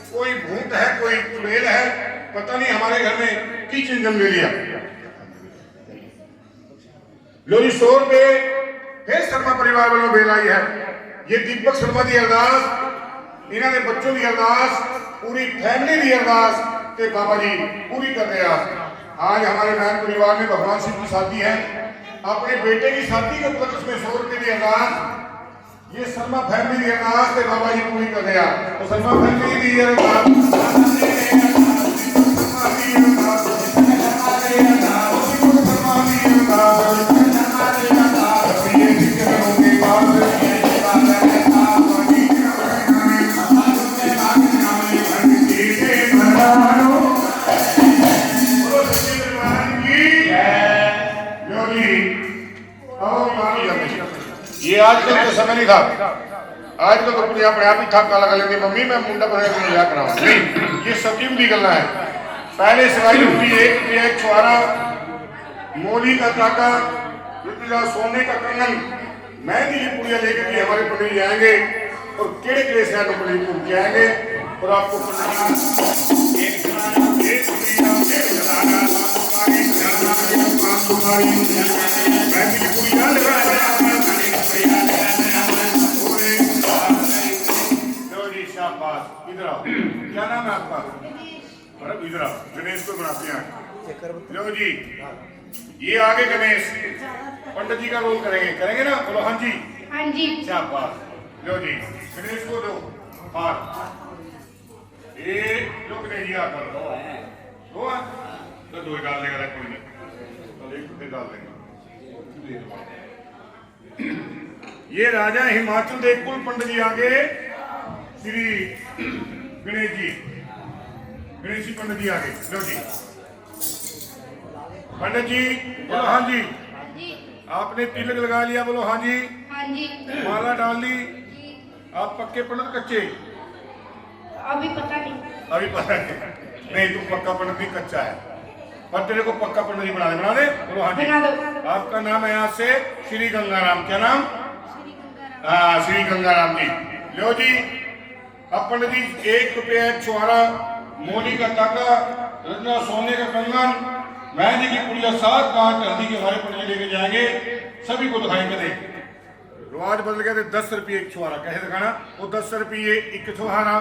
कोई भूत है कोई चुड़ैल है पता नहीं हमारे घर में की चीज जन्म ले लिया। लो जी 100 रुपए फिर शर्मा परिवार वालों बेल आई है। ये दीपक शर्मा की अरदास इन्होंने बच्चों की अरदास पूरी फैमिली की अरदास ते बाबा जी पूरी कर रहे हैं। आज हमारे बहन परिवार में भगवान शिव की शादी है। अपने बेटे की शादी के उपलक्ष्य में 100 रुपए की अरदास ये शर्मा फैमिली की अरदास से बाबा जी पूरी कर दिया। तो शर्मा फैमिली की अरदास ये आज कल तो समय नहीं था। आज तो अपने आप ही ठाका लगा लेंगे मम्मी मैं मुंडा बना के लिया कराऊं। नहीं ये सतीम की गलना है। पहले सिवाई रुपी 1 रुपया 1 छुआरा मोली का टाका रुपया सोने का कंगन मेहंदी की पुड़िया लेकर के हमारे पंडित जी आएंगे और केड़े केड़े से आगे पंडित जी के आएंगे और आपको मेहंदी की पुड़िया इधर आओ। क्या नाम है आपका? अरे इधर आओ गणेश को बनाते हैं। लो जी ये आगे गणेश पंडित जी का रोल करेंगे करेंगे ना बोलो हाँ जी हाँ जी शाबाश। लो जी गणेश को दो हार ये लो गणेश जी आकर दो तो 2 डाल देगा कोई नहीं तो 1 रुपये डाल देगा। ये राजा हिमाचल देव कुल पंडित जी आगे श्री गणेश जी पंडित जी आगे। लो जी पंडित जी बोलो हाँ जी। आपने तिलक लगा लिया बोलो हाँ जी। हाँ जी माला डाल ली। आप पक्के पंडित कच्चे? अभी पता नहीं नहीं तू पक्का पंडित नहीं कच्चा है पर तेरे को पक्का पंडित जी बना दे बोलो हाँ जी। आपका नाम है यहाँ से श्री गंगाराम। क्या नाम? श्री गंगाराम जी। लो जी अब पंडित जी 1 रुपया 1 छुआरा मोली का टाका रत्ना सोने का कंगन मेहंदी की पुड़िया 7 गांठ हल्दी के हमारे पंडित जी लेके जाएंगे सभी को दिखाएंगे। देख रिवाज बदल गया थे 10 रुपये 1 छुआरा कैसे दिखाना वो 10 रुपये 1 छुआरा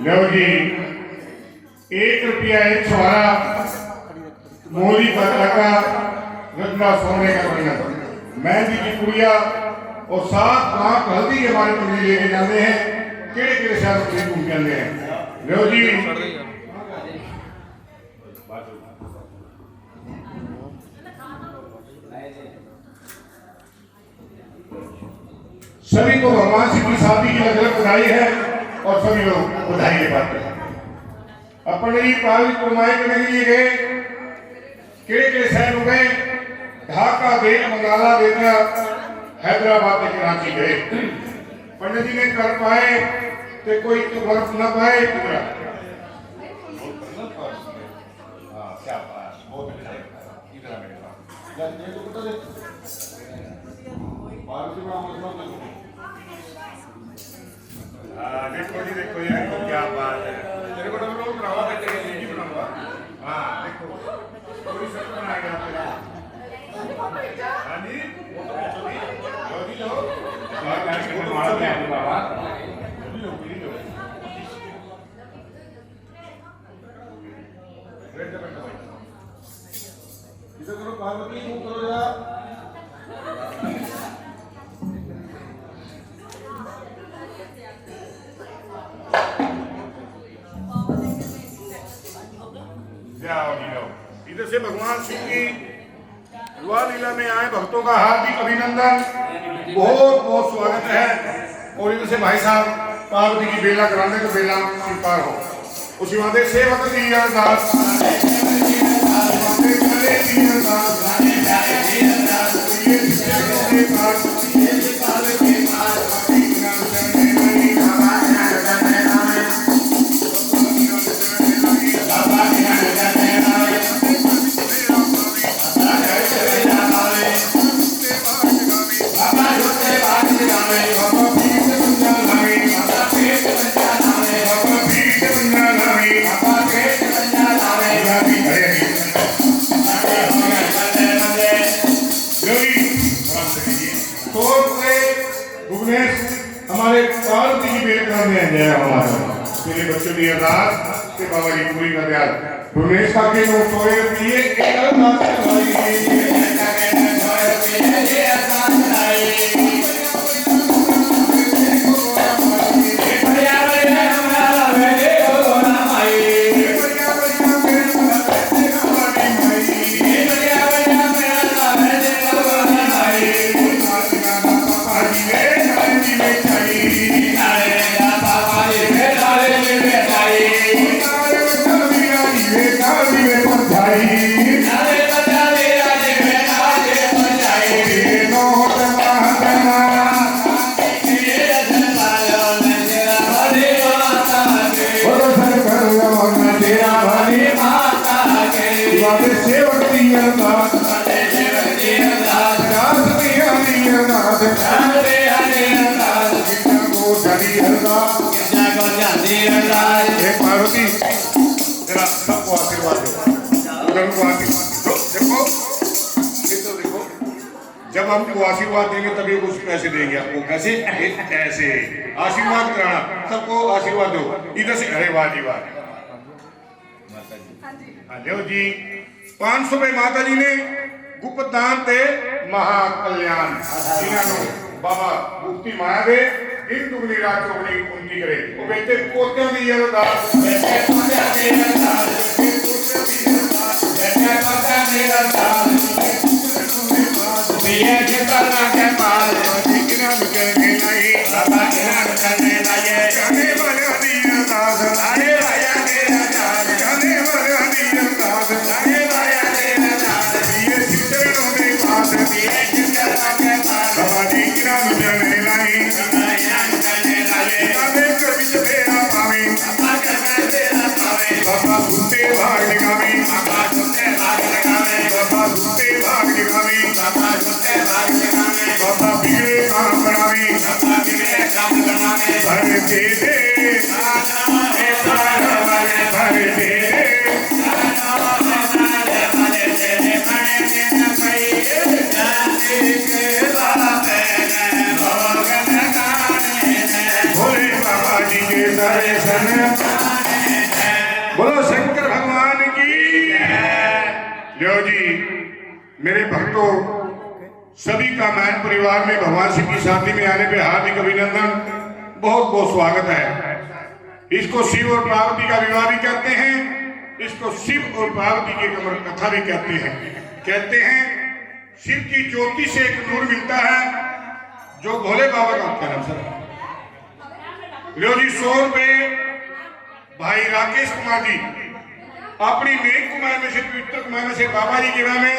लो जी 1 रुपया एक छुआरा मोहरी पर लगा रत्ना सोने का बना मेहंदी की पुड़िया और 7 लाख हल्दी हमारे पंडित लेके जाते हैं केड़े केड़े शहर से घूम जाते हैं। लो जी सभी को भगवान सिंह की शादी की अलग बधाई है और सभी लोग बधाई के पात्र हैं। अपने ही पावी कुमाई करने के लिए गए केड़े केड़े शहर हो गए ढाका गए बंगाला देखा हैदराबाद के कराची गए पंडित जी ने कर पाए तो कोई तो बर्फ न पाए देखो जी देखो ये क्या बात है तेरे को डबल रोल बनावा बेटे के लिए बनाऊंगा। हाँ देखो कोई सब बना गया तेरा हाँ जी वो तो जी लो और गाड़ी को मार दे बाबा लो रेड बैठो इधर करो पार्वती को करो यार इधर से भगवान शिव की रुआ लीला में आए भक्तों का हार्दिक अभिनंदन बहुत बहुत स्वागत है। और इधर से भाई साहब पार्वती की बेला कराने तो बेला पार हो उसी वादे सेवक दी अरदास हमारे पार्वती की बेल कर में हमारा मेरे बच्चों की अरदास के बाबा की पूरी कर दिया भुवनेश का के लोग सोए पिए एक अरदास पार्वती जरा सबको आशीर्वाद दो उधर को देखो देखो जब हमको आशीर्वाद देंगे तभी कुछ पैसे देंगे आपको कैसे ऐसे आशीर्वाद कराना सबको आशीर्वाद दो इधर से अरे वाह जी वाह लो जी 500 रुपए माता जी ने गुप्त दान ते महाकल्याण जिन्होंने बाबा मुक्ति माया दे दिन दुगनी रात चौगनी उनकी करे वो बेटे पोते की अरदास बेटे पोते की अरदास बेटे पोते की अरदास बिया के करना के पाल किना करने नहीं बाबा किना करने लाये करने वाले दी अरदास अरे आया के अरदास करने वाले दी अरदास अरे आया के अरदास ये चित्रों में बात बिया के करना के पाल बाबा जी किना करने नहीं बाबा सुनते भाग निगामी बाबा सुनते भाग निगामी बाबा सुनते भाग निगामी बाबा सुनते भाग निगामी बाबा बिगड़े काम करावी बाबा बिगड़े काम करावी भर दे दे भर दे दे भोले बाबा जी के दर्शन बोलो शंकर भगवान की। लो जी मेरे भक्तों, सभी का मैन परिवार में भगवान शिव की शादी में आने पे हार्दिक अभिनंदन, बहुत बहुत स्वागत है। इसको शिव और पार्वती का विवाह भी कहते हैं, इसको शिव और पार्वती की कमर कथा भी कहते हैं। कहते हैं शिव की ज्योति से एक नूर मिलता है जो भोले बाबा का क्या नाम सर लो जी 100 रुपए भाई राकेश कुमार जी अपनी नेक कुमार में से पवित्र कुमार में से बाबा जी के में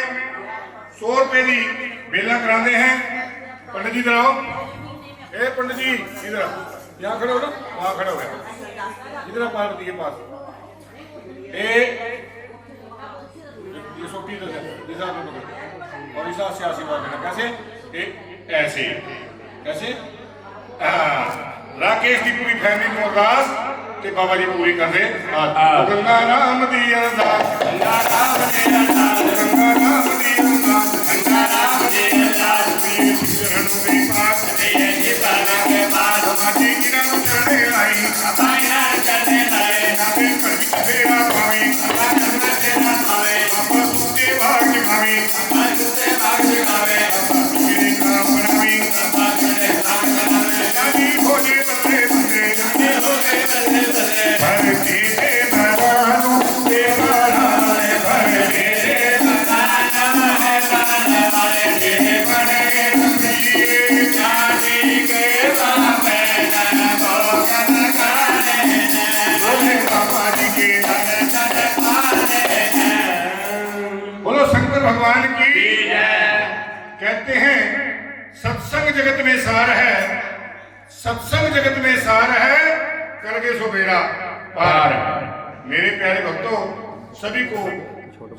100 रुपए की बेला कराते हैं। पंडित जी इधर आओ, ए पंडित जी इधर यहाँ खड़े हो ना, वहां खड़े हो गए इधर पार्वती के पास। ये सोटी इधर से और इस से आशीर्वाद देना। कैसे ऐसे कैसे राकेश की पूरी फैमिली में अरदास के बाबा जी पूरी कर दे। गंगा राम दी अरदास, गंगा राम दी अरदास, गंगा राम दी अरदास, गंगा राम दी अरदास। ये चरण में पास ये जीवन के बाद माटी की नाम चढ़े आई, हमारे नाम चढ़े आए, नामे कर भी तेरा भाई, हमारा नाम तेरा भाई, बाबा सुते भाग्य भाई, बाबा सुते भाग्य भाई, बाबा तेरे नाम बनावी, बाबा तेरे नाम बनावे, जानी भोले बल्ले बल्ले, जानी भोले बल्ले बल्ले, भरती दे भगवान तेरा नाम है, भरती दे भगवान है, भगवान वाले तेरे बड़े बंदी, जानी के बाबे ना भोगन गाने, भोले बाबा जी के दर्शन पाने। बोलो शंकर भगवान की जय। कहते हैं सत्संग जगत में सार है, सत्संग जगत में सार है, करके सो बेड़ा पार। मेरे प्यारे भक्तों, सभी को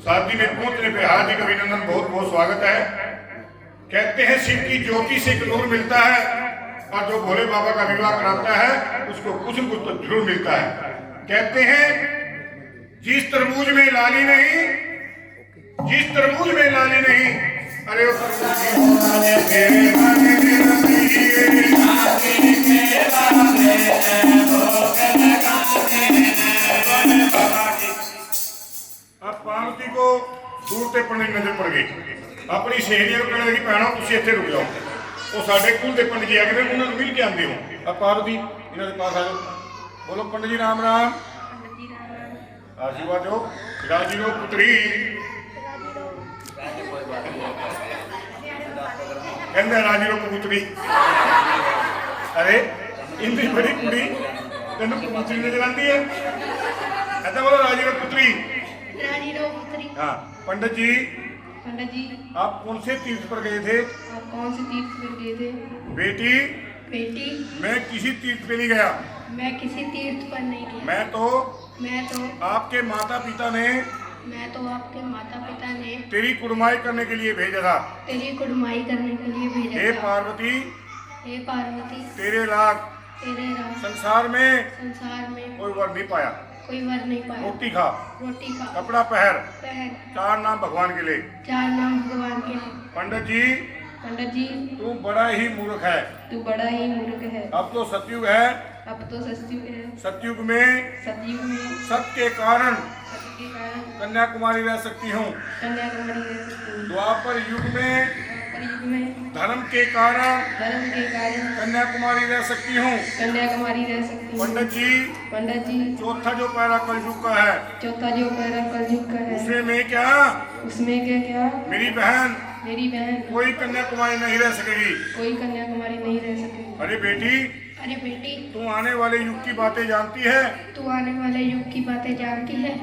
शादी में पहुंचने पे हार्दिक अभिनंदन, बहुत बहुत स्वागत है। कहते हैं शिव की ज्योति से एक नूर मिलता है और जो भोले बाबा का विवाह कराता है उसको कुछ न कुछ तो जरूर मिलता है। कहते हैं जिस तरबूज में लाली नहीं, जिस तरबूज में लाली नहीं, अरे अब पार्वती को दूर से पंडित नजर पड़ गई, अपनी सहेलियों को कहने लगी भैनों तुम इतने रुक जाओ, वो साढ़े कुल के पंडित जी आके उन्होंने मिल के आते हो। अब पार्वती इन्होंने पास आ जाओ, बोलो पंडित जी राम राम, आशीर्वाद दो। राजीरो पुत्री कहते राजीरो पुत्री, अरे इनकी बड़ी कुड़ी तेन पुत्री नजर आती है, ऐसा बोलो राजीरो पुत्री। हाँ पंडित जी, पंडित जी आप कौन से तीर्थ पर गए थे? आप कौन से तीर्थ पर गए थे? बेटी बेटी मैं किसी तीर्थ पे नहीं गया, मैं किसी तीर्थ पर नहीं गया, मैं तो आपके माता पिता ने तेरी कुड़माई करने के लिए भेजा था, तेरी कुड़माई करने के लिए भेजा हे था। पार्वती, हे पार्वती तेरे लाग संसार में कोई वर नहीं पाया, कोई वर नहीं पाया। रोटी खा, कपड़ा पहन, चार नाम भगवान के लिए, चार नाम भगवान के लिए। पंडित जी तू बड़ा ही मूर्ख है, तू बड़ा ही मूर्ख है। अब तो सतयुग है, अब तो सतयुग है, सतयुग में सत्य के कारण कन्याकुमारी रह सकती हूँ, कन्याकुमारी रह सकती हूँ। द्वापर युग में धर्म के कारण कन्याकुमारी रह सकती हूँ, कन्याकुमारी रह सकती हूँ। पंडित जी चौथा जो पैरा कलयुग का है, उसमें क्या मेरी बहन कोई कन्याकुमारी नहीं रह सकेगी। अरे बेटी तू आने वाले युग की बातें जानती है?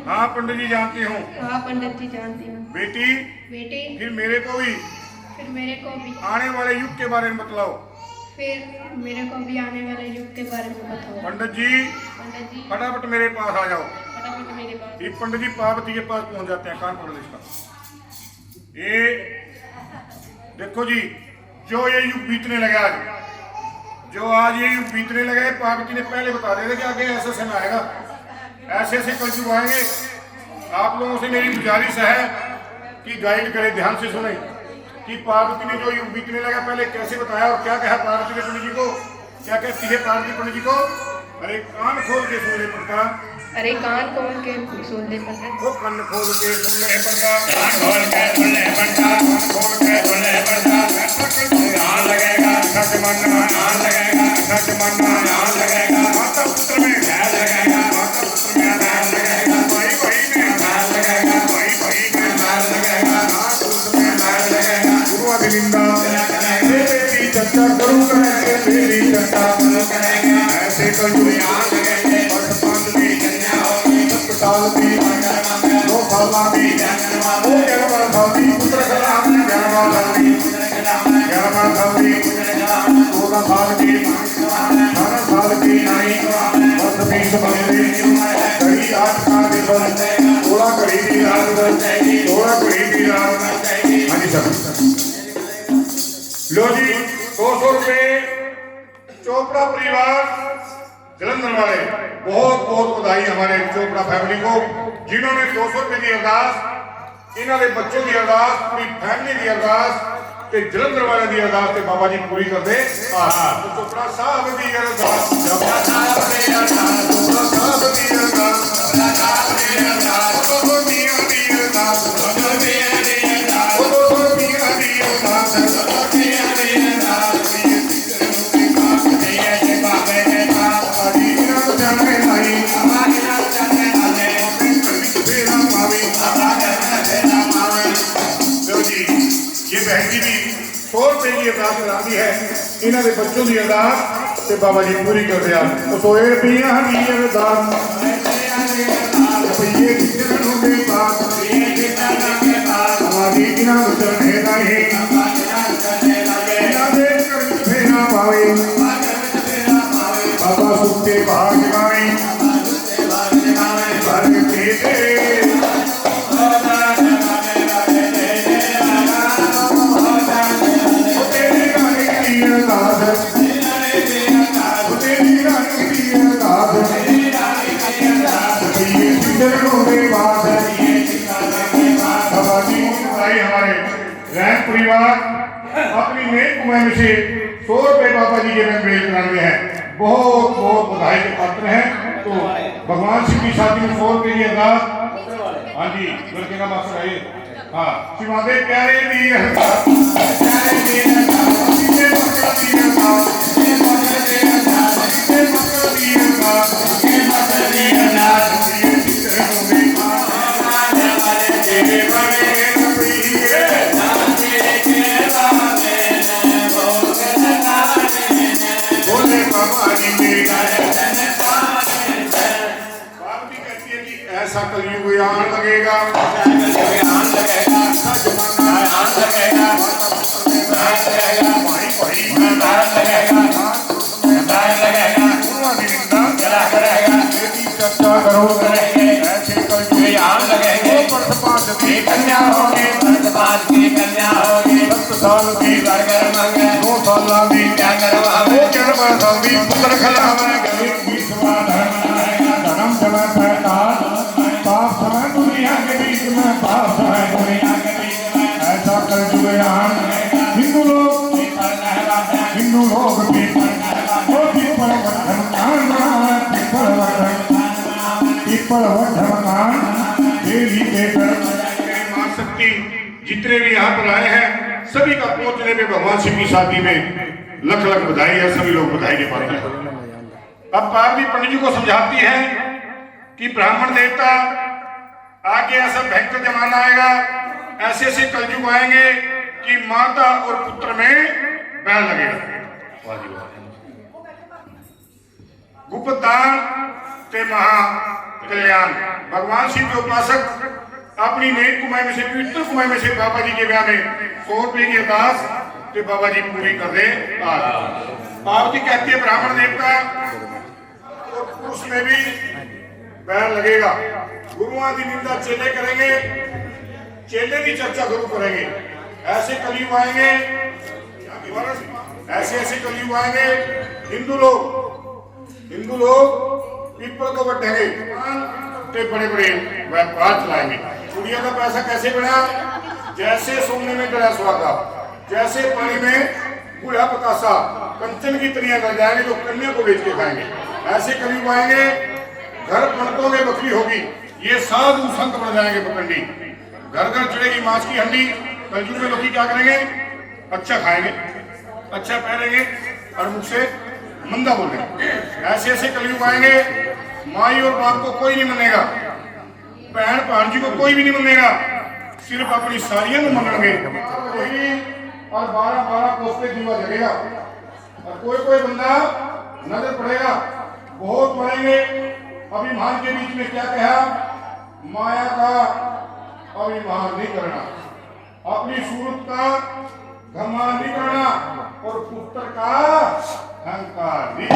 हाँ पंडित जी जानती हूँ। बेटी फिर मेरे को भी आने वाले युग के बारे में बतलाओ। पंडित जी फटाफट मेरे पास आ जाओ। ये पंडित जी पार्वती के पास पहुंच जाते हैं। कान पकड़ इसका। ये देखो जी, जो ये युग बीतने लगा आज ये युग बीतने लगे, पार्वती ने पहले बता दिया था कि आगे ऐसा समय आएगा, ऐसे कलयुग आएंगे। आप लोगों से मेरी गुजारिश है कि गाइड करें, ध्यान से सुने कि पार्वती ने जो युग बीतने लगा पहले कैसे बताया और क्या कहा पार्वती ने पंडित जी को, क्या कहती है पार्वती पंडित जी को। अरे कान खोल के सुन ले पड़ता, अरे कान खोल के सुन ले पड़ता, वो कान खोल के सुन ले पड़ता, कान खोल के सुन ले पड़ता, कान खोल के सुन ले पड़ता। ध्यान लगेगा सच मन में, ध्यान लगेगा सच मन में, ध्यान लगेगा माता पुत्र में, ध्यान लगेगा माता पुत्र में, ध्यान लगेगा भाई भाई में, ध्यान लगेगा भाई भाई में, ध्यान लगेगा नाथ पुत्र में, ध्यान लगेगा गुरु अभिनिंदा तेरी चर्चा करूँ करेंगे, तेरी चर्चा करूँ करेंगे, ऐसे कलयुग ध्यान लगेंगे वर्तमान की कन्या होगी अस्पताल की दो साला की वो 11 साल की पुत्र कला 11 साल की 11 साल की 16 साल की 18 साल की नाई बस 20 बंदे कड़ी आज का दिवस 16 कड़ी की रात 16 कड़ी की रात। हाँ जी सर लो जी 200 रुपये चोपड़ा परिवार जलंधर वाले, बहुत बहुत बधाई हमारे चोपड़ा फैमिली को जिन्होंने 200 रुपये की अरदास इन्होंने बच्चों की अरदास पूरी फैमिली की अरदास ते जलंधर वाले की अरदास ते बाबा जी पूरी कर दे। तो चोपड़ा साहब की अरदास, चोपड़ा साहब की अरदास, चोपड़ा साहब की अरदास, चोपड़ा साहब की अरदास, तो मियां दी अरदास, तो मियां दी अरदास, तो मियां दी अरदास, तो मियां दी अरदास। ये बहन जी भी 100 रुपये की अरदास कराती है, इन्होंने बच्चों की अरदास ते बाबा जी पूरी कर दिया। तो सोए रुपया की अरदास हमारी इन्होंने चढ़े नहीं फेरा पावे बाबा सुखते भाग्यवाई हमारे रैन परिवार अपनी नेक कमाई में से 100 रुपये बाबा जी के में बेच रहे हैं, बहुत बहुत बधाई के पात्र हैं। तो भगवान शिव की शादी में 100 रुपये की अरदास। हाँ जी लड़के का मास्टर है, हाँ शिवादे प्यारे ऐसा कलयुग आन लगेगा, सच मन आन लगेगा, भाई भाई में दान लगेगा, दान लगेगा, चला करेगा, बेटी चर्चा करो करेंगे, ऐसे कलयुग आन लगेंगे, वर्तमान की कन्या होगी, वर्तमान की कन्या होगी, 7 साल की घर मांगे, 2 साल की क्या करवावे, 11 साल की पुत्र खिलावे, गरीब की सेवा धर्म समय पैदा पाप समय दुनिया के बीच में, पाप समय दुनिया के बीच में, ऐसा कर जुए हिंदू लोग मां शक्ति जितने भी यहाँ पर आए हैं सभी का पहुंचने में भगवान शिव की शादी में लख लख बधाई है, सभी लोग बधाई के पात्र हैं। अब पार्वती पंडित जी को समझाती है कि ब्राह्मण देवता आगे ऐसा भयंकर जमाना आएगा, ऐसे ऐसे कलयुग आएंगे कि माता और पुत्र में बैर लगेगा। गुप्तदान ते महा कल्याण। भगवान शिव के उपासक अपनी नेक कुमाई में से, पवित्र कुमाई में से बाबा जी के ब्याह में 100 रुपये की अरदास तो बाबा जी पूरी कर दे। पार्वती कहती है ब्राह्मण देवता और पुरुष में भी बैर लगेगा। गुरुओं की निंदा चेले करेंगे, चेले की चर्चा गुरु करेंगे। ऐसे कलयुग आएंगे, ऐसे ऐसे कलयुग आएंगे, हिंदू लोग पीपल को बटेंगे, बड़े बड़े व्यापार चलाएंगे। दुनिया का पैसा कैसे बना? जैसे सोने में गड़ा सुहागा, जैसे पानी में गुड़ा पतासा, कंचन की तरियां कर जाएंगे तो कन्या को बेच के खाएंगे। ऐसे कलयुग आएंगे, घर पंडितों में बकरी होगी, ये साधु संत बन जाएंगे पकड़नी, घर घर चढ़ेगी मांस की हंडी। कलयुग में लोग क्या करेंगे? अच्छा खाएंगे, अच्छा पहनेंगे और मुझसे मंदा बोलेंगे। ऐसे ऐसे कलयुग आएंगे, माई और बाप को कोई नहीं मानेगा, बहन भांजी को कोई भी नहीं मानेगा, सिर्फ अपनी सारियों को मानेंगे। और 12-12 कोस पे दीवा जगेगा और कोई कोई बंदा नजर पड़ेगा, बहुत पड़ेंगे। अभिमान के बीच में क्या कहा? माया का अभिमान नहीं करना, अपनी सूरत का घमंड नहीं करना और पुत्र का अहंकार नहीं।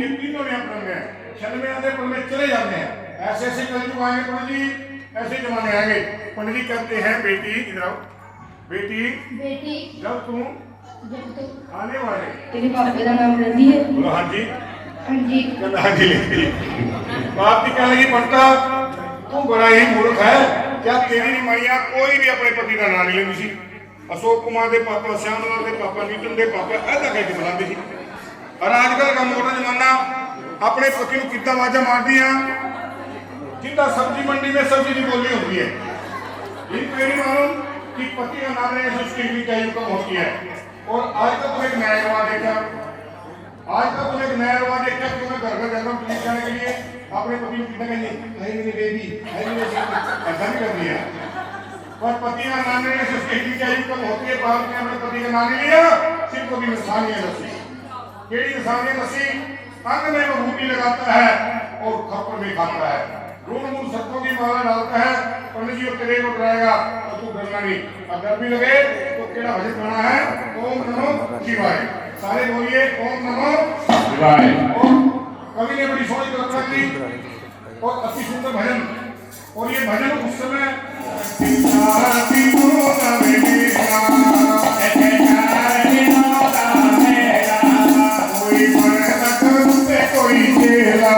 ये तीनों नियम बन गए, क्षण में आते पल में चले जाते हैं। ऐसे ऐसे कलयुग आएंगे पंडित जी, ऐसे जमाने आएंगे। पंडित जी कहते हैं बेटी इधर आओ, बेटी जब तुम आने वाले तेरे पापे का नाम रंदी है। बोलो हाँ जी, हाँ जी। हाँ जी। बाप की कहने की पड़ता, तू बड़ा ही मूर्ख है, क्या तेरी नी माइया कोई भी अपने पति का नाम नहीं लेती सी? अशोक कुमार के पापा, श्यामलाल के पापा, नीतन के पापा ऐसा कहकर बुलाते सी। और आजकल का मॉडर्न जमाना अपने पति को कितना आवाजा मार दिया, जितना सब्जी मंडी में सब्जी की बोली होती है। इनको नहीं मालूम कि पति का नाम लेने से उसकी भी आयु कम होती है। और आज तक तो एक नया रिवाज देखा, आज तक तो एक नया रिवाज देखा कि मैं घर घर जाता हूँ पुलिस जाने के लिए, अपने पति को कितना कहेंगे, है मेरी बेबी, है मेरी बेबी, ऐसा नहीं कर दिया। पर पति का नाम लेने से उसकी भी आयु कम होती है। बाद में अपने पति का नाम लिया, सिर्फ कभी इंसानियत नसी, केड़ी इंसानियत नसी, अंग में वो बूटी लगाता है और खप्पर में खाता है, रून मूल सत्यों की माला डालता है। पंडित जी तेरे को डराएगा तो तू डरना नहीं, अब डर भी लगे तो केड़ा भजन गाना है, ओम नमो शिवाय। सारे बोलिए ओम नमो शिवाय। और कवि ने बड़ी सोच कल्पना की और अति सुंदर भजन, और ये भजन उस समय कोई चेला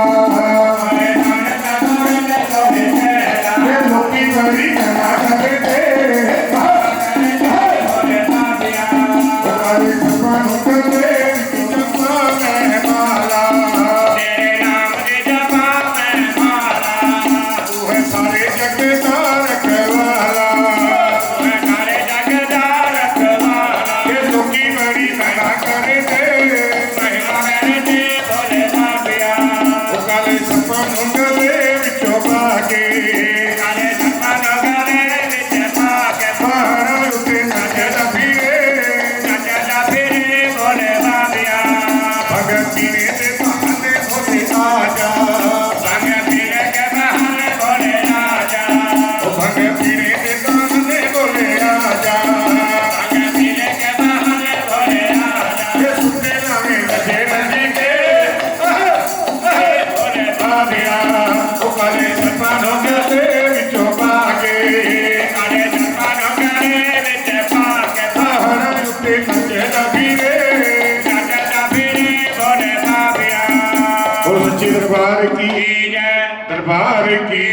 दरबार की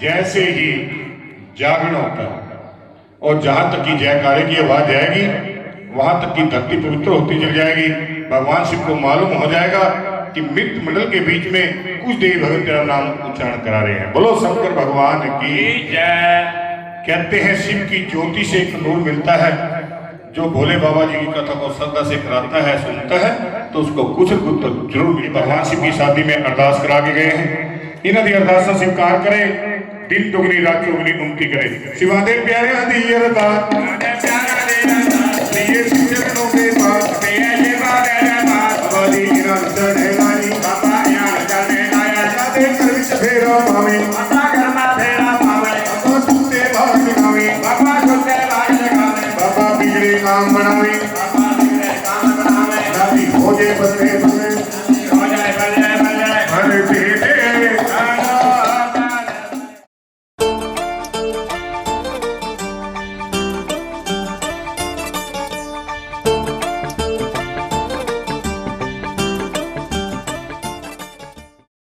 जैसे ही जागरण होता है और जहां तक की जयकारे की आवाज जाएगी वहां तक की धरती पवित्र होती चली जाएगी। भगवान शिव को मालूम हो जाएगा कि मृत मंडल के बीच में कुछ देवी भगत तेरा नाम उच्चारण करा रहे हैं। बोलो शंकर भगवान की जय। कहते हैं शिव की ज्योति से एक नूर मिलता है, जो भोले बाबा जी की कथा को श्रद्धा से कराता है, सुनता है तो उसको कुछ न कुछ तो जरूर मिले। भगवान शिव की शादी में अरदास करा के गए हैं, इन्होंने अरदास स्वीकार करे, दिन दुगनी रात चौगनी उनकी करे। शिवादे प्यारे दी अरदास प्रिय चरणों के पास बाबा जी निरंतर ढेलाई बाबा यार जाने लाया जादे कर विच फेरा पावे बाबा करना फेरा पावे बाबा सुते भाग लगावे बाबा सुते भाग लगावे बाबा बिगड़े काम बनावे बाबा बिगड़े काम बनावे राजी हो जे बदले बदले